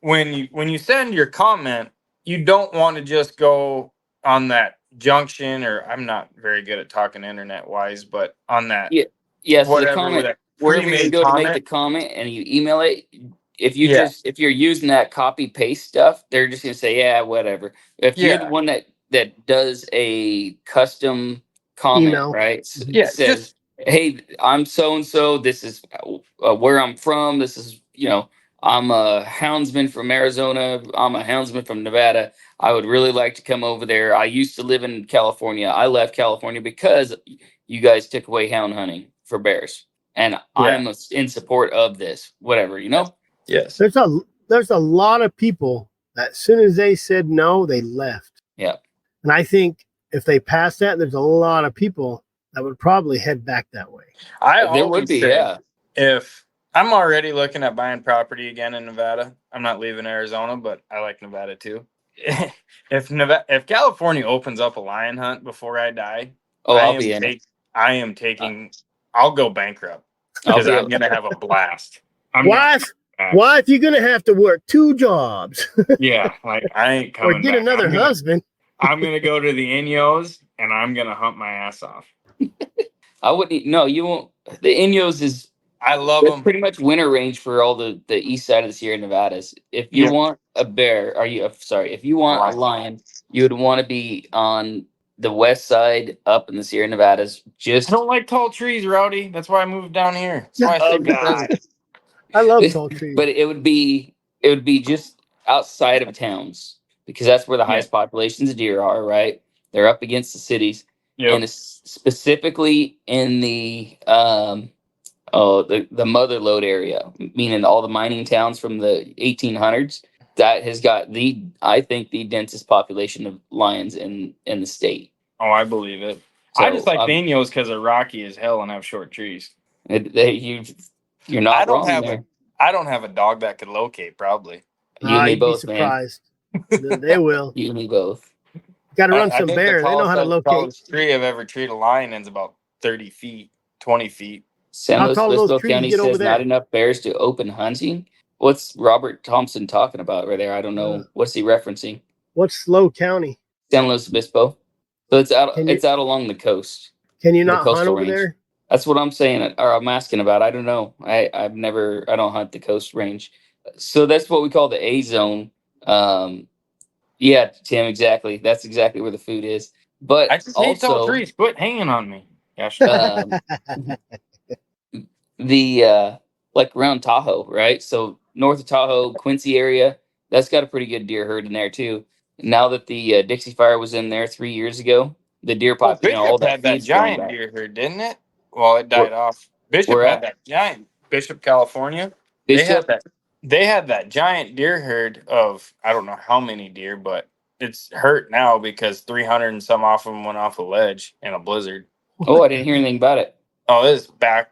when you send your comment, you don't want to just go on that junction, or I'm not very good at talking internet wise, but on that so the comment, wherever you go to make the comment and you email it, if you're using that copy paste stuff, they're just gonna say, yeah, whatever. If you're the one that does a custom comment, email, right? Says, hey, I'm so and so. This is where I'm from. This is I'm a houndsman from Arizona. I'm a houndsman from Nevada. I would really like to come over there. I used to live in California. I left California because you guys took away hound hunting for bears, and I'm in support of this. Whatever, Yes. There's a lot of people that as soon as they said no, they left. Yeah. And I think if they passed that, there's a lot of people that would probably head back that way. There would be, if I'm already looking at buying property again in Nevada. I'm not leaving Arizona, but I like Nevada too. If California opens up a lion hunt before I die, I'll go bankrupt because I'm going to have a blast. Wife, you're going to have to work 2 jobs. Yeah, like I ain't coming or get back. Another husband. I'm going to go to the Inyos and I'm going to hunt my ass off. I wouldn't. No, you won't. The Inyos is. I love them. Pretty much winter range for all the east side of the Sierra Nevadas. If you want a bear, if you want a lion, you would want to be on the west side up in the Sierra Nevadas. I don't like tall trees, Rowdy. That's why I moved down here. That's why God. I love tall trees. But it would be just outside of towns because that's where the highest populations of deer are, right? They're up against the cities. Yep. And specifically in the the mother lode area, meaning all the mining towns from the 1800s, that has got I think the densest population of lions in the state. Oh, I believe it. So, I just like the Inyos because they're rocky as hell and have short trees. You're not wrong there. I don't have a dog that could locate, probably. You and me both, be surprised. Man. They will. You and me both. Got to run some bears. They know how to locate. The tallest tree I've ever treated a lion is about 30 feet, 20 feet. San Luis Obispo County says not enough bears to open hunting. What's Robert Thompson talking about right there? I don't know. What's he referencing? What's Slow County? San Luis Obispo. So it's out along the coast. Can you not hunt over there? That's what I'm saying, or I'm asking about. I don't know. I don't hunt the coast range. So that's what we call the A zone. Yeah, Tim, exactly. That's exactly where the food is. But I just hate tall trees. Quit hanging on me. The like around Tahoe, right? So north of Tahoe, Quincy area, that's got a pretty good deer herd in there too. Now that the Dixie Fire was in there 3 years ago, the deer population, all that giant deer herd, didn't it? Well, it died off. Bishop had that giant. Bishop, California. They had that giant deer herd of I don't know how many deer, but it's hurt now because 300 and some off of them went off a ledge in a blizzard. Oh, I didn't hear anything about it. Oh, this is back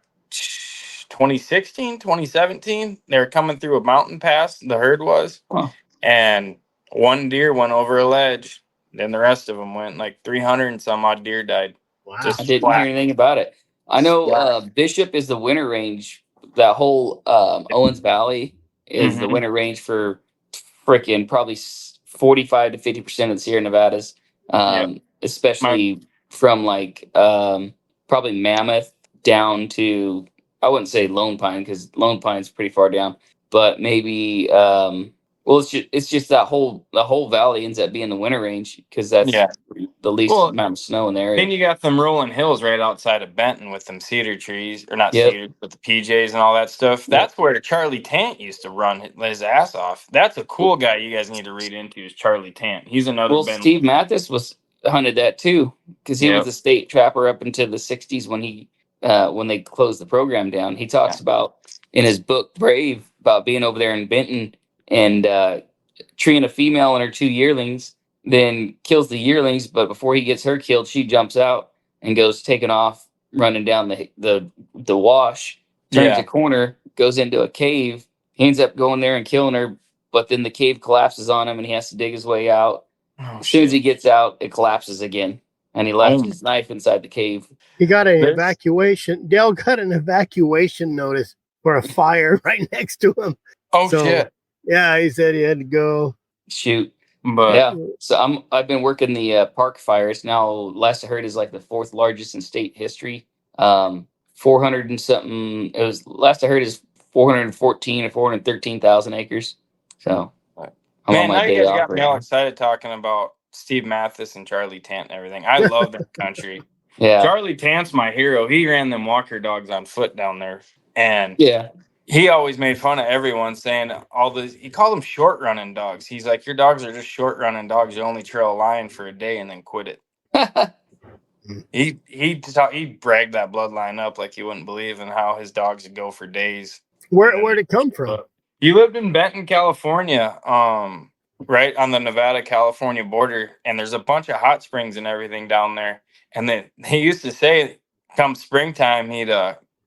2016, 2017. They were coming through a mountain pass, the herd was. Huh. And one deer went over a ledge. Then the rest of them went, like 300 and some odd deer died. Wow. I didn't hear anything about it. I know Bishop is the winter range. That whole Owens Valley is the winter range for freaking probably 45 to 50% of the Sierra Nevadas, especially from like probably Mammoth down to, I wouldn't say Lone Pine because Lone Pine's pretty far down, but maybe it's just that whole valley ends up being the winter range because that's the least amount of snow in the area. Then you got them rolling hills right outside of Benton with them cedar trees, or not cedar, but the PJs and all that stuff. That's where Charlie Tant used to run his ass off. That's a cool guy you guys need to read into is Charlie Tant. He's another. Well, Steve Mathis hunted that too because he was a state trapper up into the 60s when they closed the program down. He talks about in his book Brave about being over there in Benton and treeing a female and her 2 yearlings, then kills the yearlings, but before he gets her killed, she jumps out and goes taking off, running down the wash, turns a corner, goes into a cave. He ends up going there and killing her, but then the cave collapses on him and he has to dig his way out. As soon as he gets out, it collapses again, and he left his knife inside the cave. He got an evacuation. Dale got an evacuation notice or a fire right next to him. Oh, shit. Yeah, he said he had to go. Shoot. But yeah, so I've been working the park fire. It's now, last I heard, is like the 4th largest in state history. 400 and something. It was, last I heard, is 414 or 413,000 acres. So I'm man, on now my you day guys off got right me all now. excited talking about Steve Mathis and Charlie Tant and everything. I love their country. Yeah. Charlie Tant's my hero. He ran them Walker dogs on foot down there. And Yeah. he always made fun of everyone saying he called them short running dogs. He's like, your dogs are just short running dogs. You only trail a lion for a day and then quit it. He bragged that bloodline up like you wouldn't believe, and how his dogs would go for days. Where'd it come from? He lived in Benton, California, right on the Nevada-California border, and there's a bunch of hot springs and everything down there. And he used to say, come springtime, he'd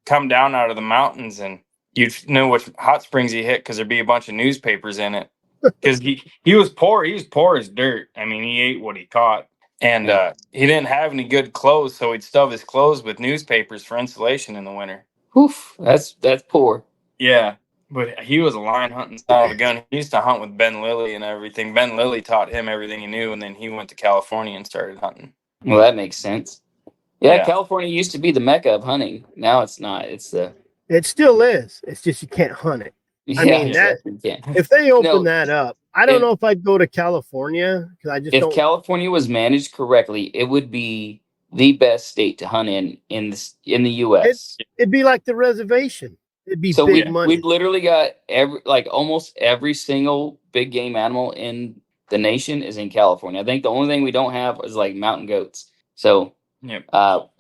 come down out of the mountains, and you'd know which hot springs he hit because there'd be a bunch of newspapers in it. Because he was poor. He was poor as dirt. I mean, he ate what he caught. And he didn't have any good clothes, so he'd stuff his clothes with newspapers for insulation in the winter. Oof, that's poor. Yeah, but he was a lion hunting style of a gun. He used to hunt with Ben Lilly and everything. Ben Lilly taught him everything he knew, and then he went to California and started hunting. Well, that makes sense. Yeah, California used to be the mecca of hunting. Now it's not. It's the. It still is. It's just you can't hunt it. I mean, if they open that up, I don't know if I'd go to California because I just don't. If California was managed correctly, it would be the best state to hunt in the U.S. It'd be like the reservation. It'd be big money. We've literally got almost every single big game animal in the nation is in California. I think the only thing we don't have is like mountain goats. So we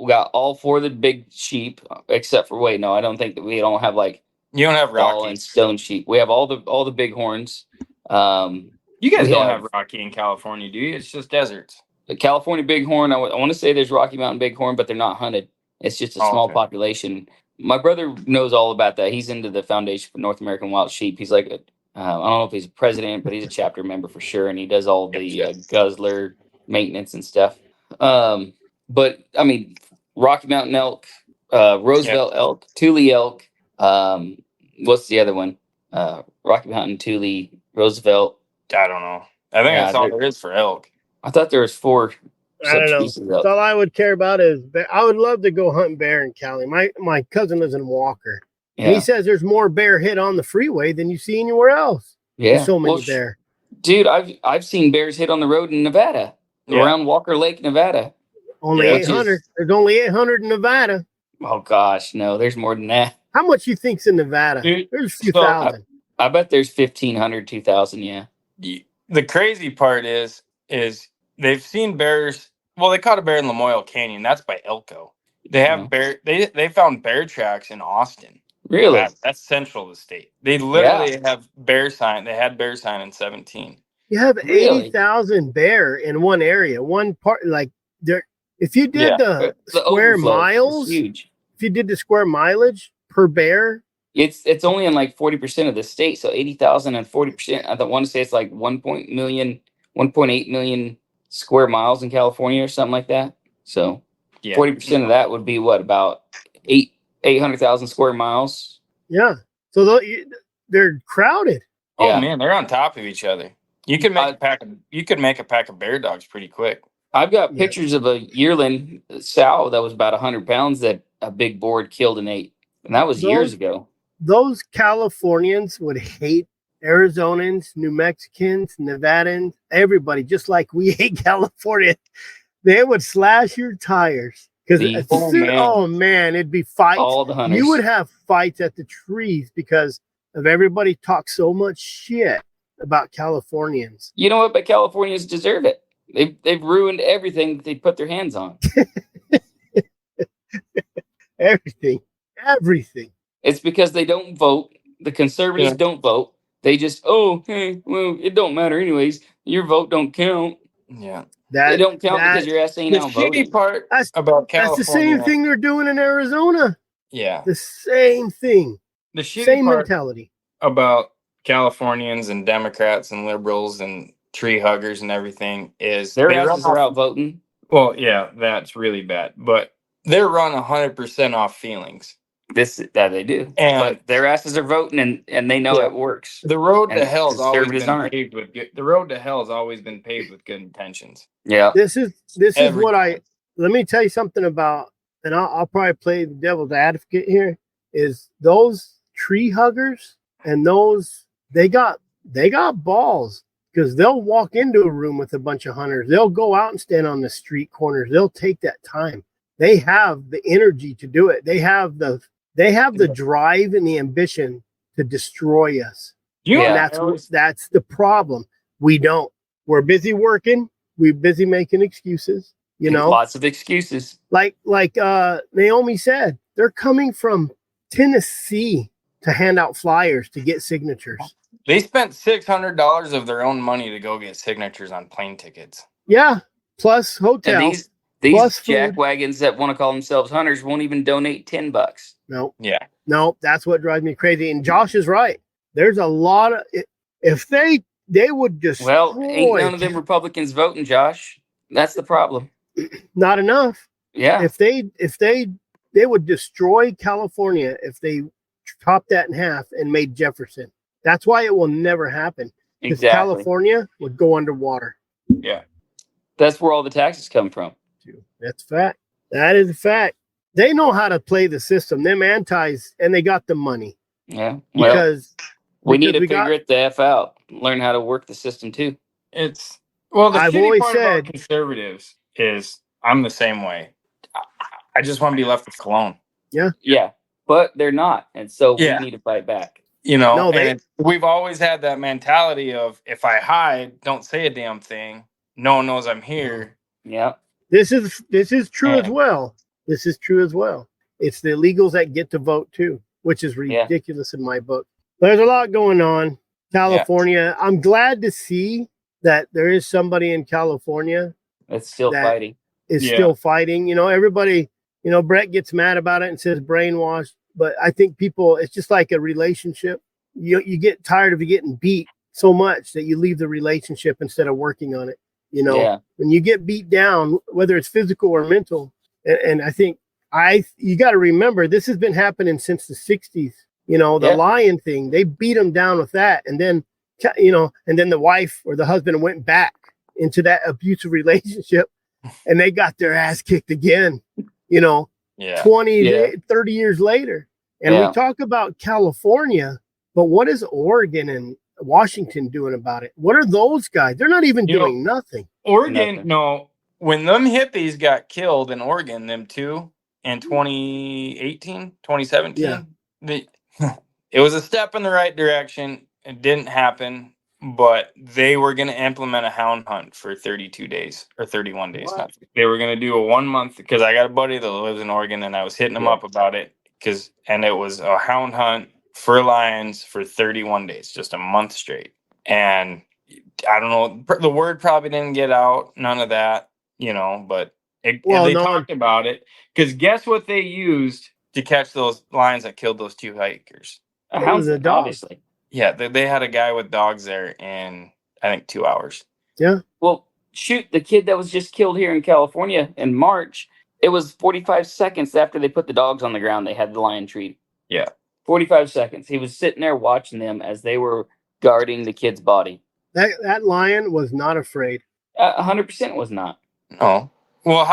got all 4 of the big sheep, except for I don't think that we don't have like. You don't have Rocky and stone sheep. We have all the big horns. You guys don't have Rocky in California, do you? It's just deserts. The California bighorn. I want to say there's Rocky Mountain bighorn, but they're not hunted. It's just a small population. My brother knows all about that. He's into the Foundation for North American Wild Sheep. He's like, I don't know if he's a president, but he's a chapter member for sure, and he does all the guzzler maintenance and stuff. But I mean, Rocky Mountain elk, Roosevelt elk, Thule elk. What's the other one? Rocky Mountain, Thule, Roosevelt. I don't know. I think that's all there is for elk. I thought there was 4 subspecies of elk. All I would care about is I would love to go hunt bear in Cali. My cousin lives in Walker. Yeah. And he says there's more bear hit on the freeway than you see anywhere else. Yeah. There's so many bear. Dude, I've seen bears hit on the road in Nevada, around Walker Lake, Nevada. Only 800. There's only 800 in Nevada. Oh gosh, no, there's more than that. How much you think's in Nevada? Dude, there's a few thousand. I bet there's 1,500, 2,000. Yeah. The crazy part is they've seen bears. Well, they caught a bear in Lamoille Canyon. That's by Elko. They have bear. They found bear tracks in Austin. Really? That's central to the state. They literally have bear sign. They had bear sign in 17. You have 80,000 bear in one area. One part, like there. If you did the square miles, huge. If you did the square mileage per bear, it's only in like 40% of the state. So 80,000 and 40%. I want to say it's like 1.8 million square miles in California or something like that. So 40% of that would be what, about 800,000 square miles. Yeah. So they're crowded. Oh man, they're on top of each other. You could make a pack of bear dogs pretty quick. I've got pictures of a yearling sow that was about 100 pounds that a big boar killed and ate. And that was years ago. Those Californians would hate Arizonans, New Mexicans, Nevadans, everybody, just like we hate California. They would slash your tires. Because it'd be fights. All the hunters. You would have fights at the trees because of everybody talks so much shit about Californians. You know what? But Californians deserve it. They've ruined everything that they put their hands on. Everything. It's because they don't vote. The conservatives don't vote. They just, it don't matter anyways. Your vote don't count. Yeah. They don't count because your ass ain't out voting. The shitty part about California. That's the same thing they're doing in Arizona. Yeah. The same thing. The shitty same part mentality about Californians and Democrats and liberals and tree huggers and everything is their asses are out voting. Well, yeah, that's really bad. But they're run 100% off feelings. That they do, but their asses are voting, and they know it works. The road to hell has always been paved with good intentions. Yeah, this is what let me tell you something about, and I'll probably play the devil's advocate here. Is those tree huggers and those they got balls, because they'll walk into a room with a bunch of hunters. They'll go out and stand on the street corners. They'll take that time. They have the energy to do it. They have the drive and the ambition to destroy us. Yeah, that's the problem. We don't. We're busy working. We're busy making excuses. Lots of excuses. Like Naomi said, they're coming from Tennessee to hand out flyers to get signatures. They spent $600 of their own money to go get signatures on plane tickets. Yeah, plus hotel. And these jackwagons that want to call themselves hunters won't even donate $10. No. Yeah. No, that's what drives me crazy. And Josh is right. There's a lot of if they would just ain't none of them Republicans voting, Josh. That's the problem. Not enough. Yeah. If they would destroy California if they chopped that in half and made Jefferson. That's why it will never happen. Because California would go underwater. Yeah. That's where all the taxes come from. That's fact. That is a fact. They know how to play the system. Them antis, and they got the money. Yeah. Because we need to figure it the F out. Learn how to work the system too. The shitty part about conservatives is I'm the same way. I just want to be left with cologne. Yeah. Yeah. But they're not. And so we need to fight back. We've always had that mentality of if I hide, don't say a damn thing. No one knows I'm here. Yeah. This is true as well. This is true as well. It's the illegals that get to vote too, which is ridiculous in my book. There's a lot going on. California. Yeah. I'm glad to see that there is somebody in California that's still fighting. Still fighting. Everybody, Brett gets mad about it and says brainwashed, but I think people, it's just like a relationship. You get tired of getting beat so much that you leave the relationship instead of working on it. When you get beat down, whether it's physical or mental, and I think you got to remember this has been happening since the 60s. The lion thing, they beat them down with that, and then the wife or the husband went back into that abusive relationship, and they got their ass kicked again. 30 years later, and we talk about California, but what is Oregon and Washington doing about it? What are those guys? They're not even doing nothing. Oregon, when them hippies got killed in Oregon, them two, in 2018, 2017, it was a step in the right direction. It didn't happen, but they were going to implement a hound hunt for 32 days or 31 days. They were going to do a 1 month, because I got a buddy that lives in Oregon, and I was hitting him up about it, and it was a hound hunt for lions for 31 days, just a month straight. And I don't know, the word probably didn't get out, none of that, but they talked about it, because guess what they used to catch those lions that killed those two hikers? A houndsman, obviously. Yeah, they had a guy with dogs there in, I think, 2 hours. Yeah. Well, shoot, the kid that was just killed here in California in March, it was 45 seconds after they put the dogs on the ground, they had the lion treat. Yeah. 45 seconds. He was sitting there watching them as they were guarding the kid's body. That lion was not afraid. 100% was not. Oh. Well,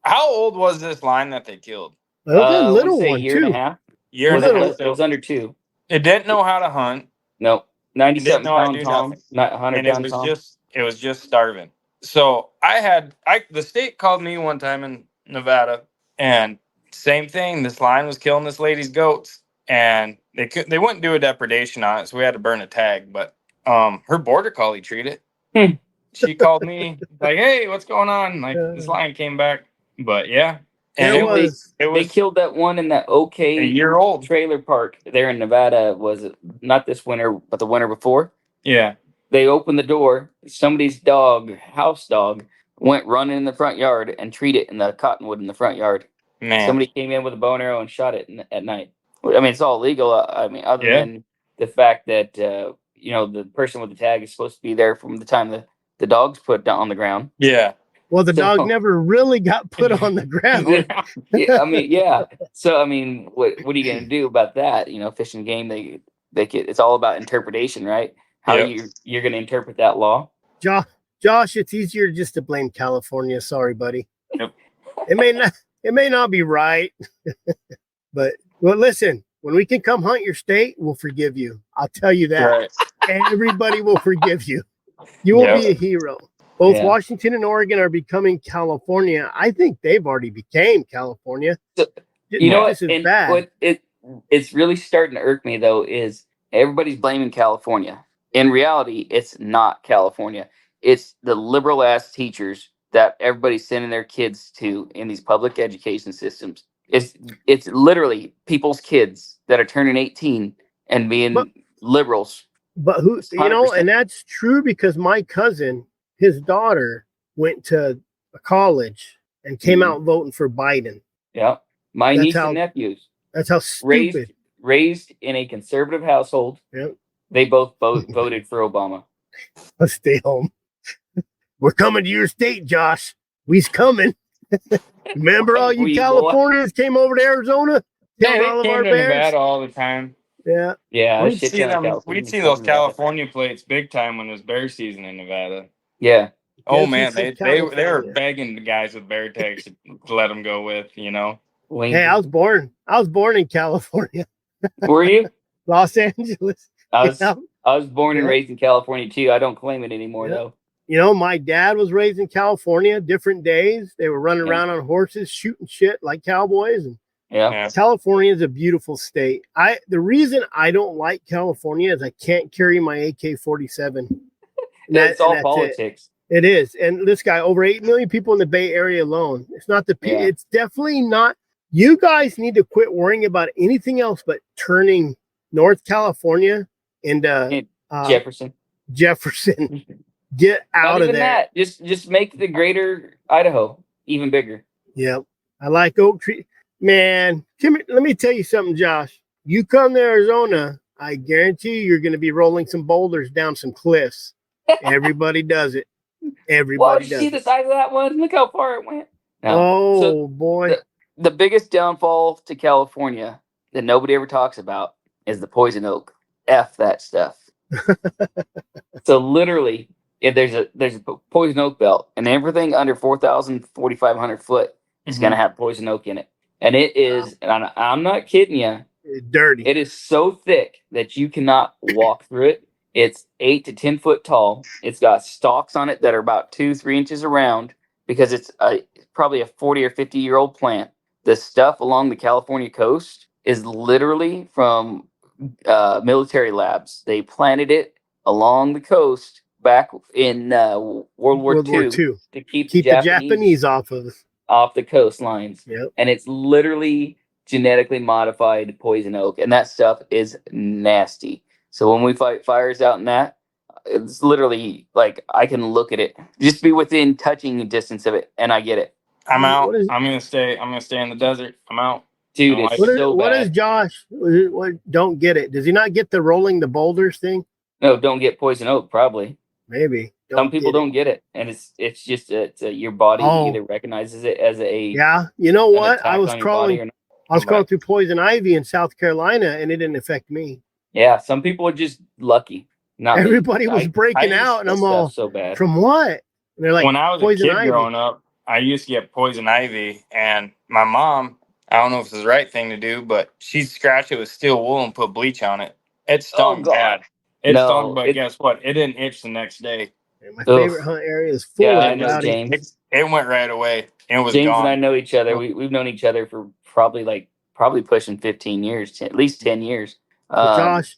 how old was this lion that they killed? It was a little one, year and a half. It was under 2. It didn't know how to hunt. No. 97 pound Tom, not 100 pound Tom. It was just starving. So the state called me one time in Nevada, and same thing. This lion was killing this lady's goats, and they wouldn't do a depredation on it, so we had to burn a tag. But her border collie treated it. She called me like, "Hey, what's going on?" Like, this lion came back, but yeah. And they killed that one in that a year old trailer park there in Nevada. Was it not this winter, but the winter before? Yeah. They opened the door. Somebody's house dog, went running in the front yard and treated it in the cottonwood in the front yard. Man. Somebody came in with a bow and arrow and shot it at night. I mean, it's all legal. Other than the fact that the person with the tag is supposed to be there from the time the dog's put down on the ground. Yeah. Well, the dog never really got put on the ground. I mean, yeah. So, I mean, what are you going to do about that? You know, Fish and Game, they it's all about interpretation, right? How you're going to interpret that law. Josh, it's easier just to blame California. Sorry, buddy. Yep. It may not be right, but well, listen, when we can come hunt your state, we'll forgive you. I'll tell you that. Right. Everybody will forgive you. You will be a hero. Both Washington and Oregon are becoming California. I think they've already became California. So, you know what? It's really starting to irk me, though, is everybody's blaming California. In reality, it's not California. It's the liberal-ass teachers that everybody's sending their kids to in these public education systems. It's literally people's kids that are turning 18 and being liberals. But who, 100%. And that's true because my cousin, his daughter went to a college and came out voting for Biden. Yeah. My niece and nephews. That's how stupid. Raised in a conservative household. Yep. They both voted for Obama. Let's stay home. We're coming to your state, Josh. We's coming. Remember all you Californians came over to Arizona? Yeah, they came to Nevada all the time. Yeah. Yeah. We'd see those California plates big time when it was bear season in Nevada. Yeah. Oh man, they were begging the guys with bear tags to let them go with, you know. Hey, I was born in California. Were you? Los Angeles. I was born and raised in California too. I don't claim it anymore though. You know, my dad was raised in California, different days. They were running around on horses, shooting shit like cowboys. And California is a beautiful state. The reason I don't like California is I can't carry my AK-47. It's all politics. It is. And this guy, over 8 million people in the Bay Area alone. It's not it's definitely not. You guys need to quit worrying about anything else but turning North California into Jefferson. Get out of there. That. Just make the greater Idaho even bigger. Yep. I like oak tree. Man, let me tell you something, Josh. You come to Arizona, I guarantee you're going to be rolling some boulders down some cliffs. Everybody does it. Everybody does it. See the size of that one? Look how far it went. Boy. The biggest downfall to California that nobody ever talks about is the poison oak. F that stuff. So literally, there's a poison oak belt, and everything under 4,000, 4,500 foot is going to have poison oak in it. And it is, and I'm not kidding you, it's dirty. It is so thick that you cannot walk through it. It's 8 to 10 foot tall. It's got stalks on it that are about 2-3 inches around because it's probably a 40 or 50-year-old plant. The stuff along the California coast is literally from military labs. They planted it along the coast back in World War II to keep the Japanese off the coastlines. Yep. And it's literally genetically modified poison oak, and that stuff is nasty. So when we fight fires out in that, it's literally like I can look at it, just be within touching distance of it, and I get it. I'm out. I'm gonna stay in the desert. I'm out. Dude, it's so bad. What is Josh? Don't get it. Does he not get the rolling the boulders thing? No, don't get poison oak, probably. Maybe. Some people don't get it, and it's just your body either recognizes it as a You know what? I was crawling through poison ivy in South Carolina, and it didn't affect me. Yeah, some people are just lucky. Everybody was breaking out, and I'm all so bad. From what? And they're like, when I was a kid growing up, I used to get poison ivy, and my mom, I don't know if it's the right thing to do, but she'd scratch it with steel wool and put bleach on it. It stung bad. It stung, but guess what? It didn't itch the next day. My favorite hunt area is full of know, James. It went right away. It was James gone. And I know each other. We've known each other for probably pushing 15 years, at least 10 years. Josh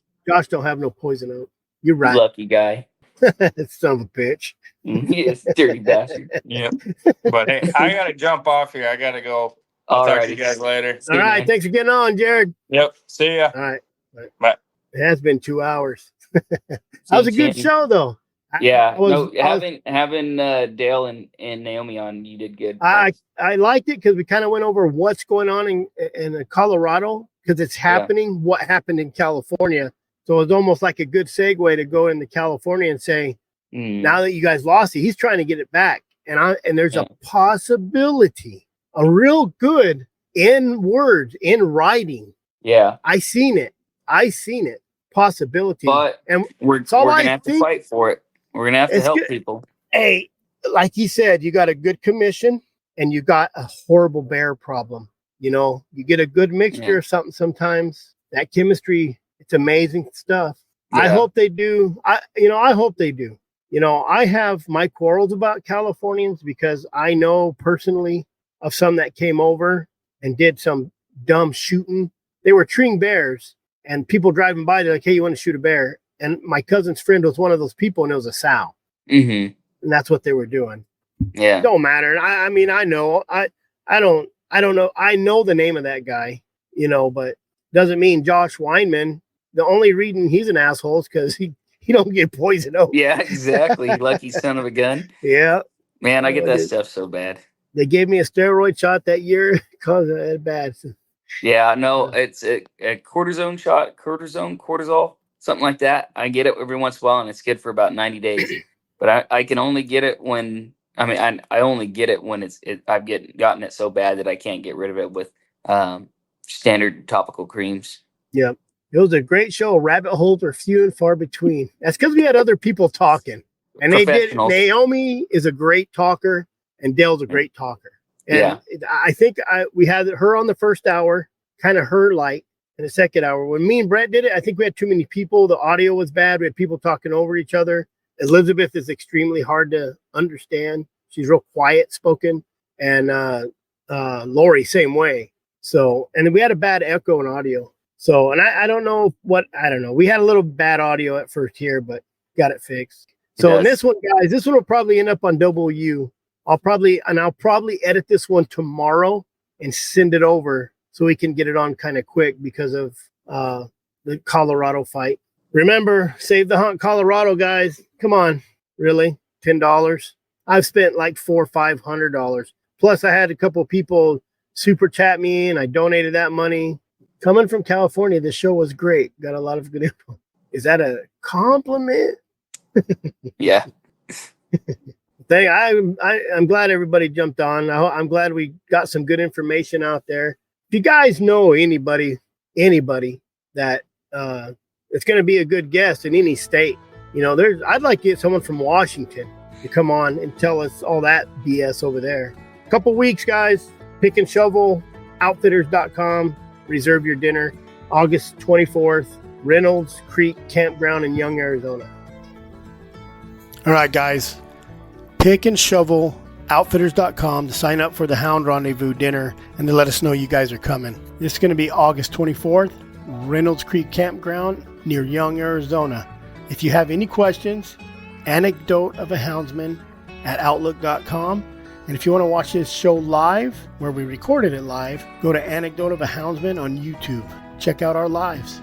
don't have no poison oak. You're right. Lucky guy. Son of a bitch. Yes, dirty bastard. Yeah. But hey, I gotta jump off here. I gotta go. I'll talk to you guys later. All right. Thanks for getting on, Jared. Yep. See ya. All right. Bye. It has been 2 hours. That was a good show, though. Having Dale and Naomi on, you did good. I liked it because we kind of went over what's going on in Colorado because it's happening. What happened in California? So it's almost like a good segue to go into California and say, now that you guys lost it, he's trying to get it back. And there's a possibility, a real good in words, in writing. Yeah. I seen it. Possibility. But and we're going to have to fight for it. We're going to have to help people. Hey, like he said, you got a good commission and you got a horrible bear problem. You know, you get a good mixture of something sometimes. That chemistry, it's amazing stuff. Yeah. I hope they do. I hope they do. You know, I have my quarrels about Californians because I know personally of some that came over and did some dumb shooting. They were treeing bears and people driving by, they're like, hey, you want to shoot a bear? And my cousin's friend was one of those people and it was a sow. Mm-hmm. And that's what they were doing. Yeah. Don't matter. I mean, I know. I don't know. I know the name of that guy, you know, but doesn't mean Josh Weinman. The only reason he's an asshole is because he don't get poison oak. Yeah, exactly. Lucky son of a gun. Yeah. Man, I get that stuff so bad. They gave me a steroid shot that year because of it bad. Yeah, no, it's a cortisone shot, cortisol, something like that. I get it every once in a while, and it's good for about 90 days. But I can only get it when I only get it when I've gotten it so bad that I can't get rid of it with standard topical creams. Yep. It was a great show. Rabbit holes are few and far between. That's because we had other people talking. And they did. Naomi is a great talker, and Dale's a great talker. And I think we had her on the first hour, kind of her light, in the second hour. When me and Brett did it, I think we had too many people. The audio was bad. We had people talking over each other. Elizabeth is extremely hard to understand. She's real quiet spoken. And Lori, same way. So, and we had a bad echo in audio. So, and I don't know. We had a little bad audio at first here, but got it fixed. So in this one, guys, this one will probably end up on W. I'll probably edit this one tomorrow and send it over so we can get it on kind of quick because of the Colorado fight. Remember, Save the Hunt Colorado, guys. Come on, really? $10. I've spent like $400 or $500. Plus, I had a couple of people super chat me, and I donated that money. Coming from California, this show was great. Got a lot of good info. Is that a compliment? Yeah. I'm glad everybody jumped on. I'm glad we got some good information out there. If you guys know anybody that it's going to be a good guest in any state, you know, I'd like to get someone from Washington to come on and tell us all that BS over there. A couple weeks, guys. Pick and Shovel, outfitters.com. Reserve your dinner. August 24th, Reynolds Creek Campground in Young, Arizona. All right, guys. Pick and Shovel, outfitters.com to sign up for the Hound Rendezvous dinner and to let us know you guys are coming. This is going to be August 24th, Reynolds Creek Campground near Young, Arizona. If you have any questions, anecdote of a houndsman at outlook.com. And if you want to watch this show live, where we recorded it live, go to Anecdote of a Houndsman on YouTube. Check out our lives.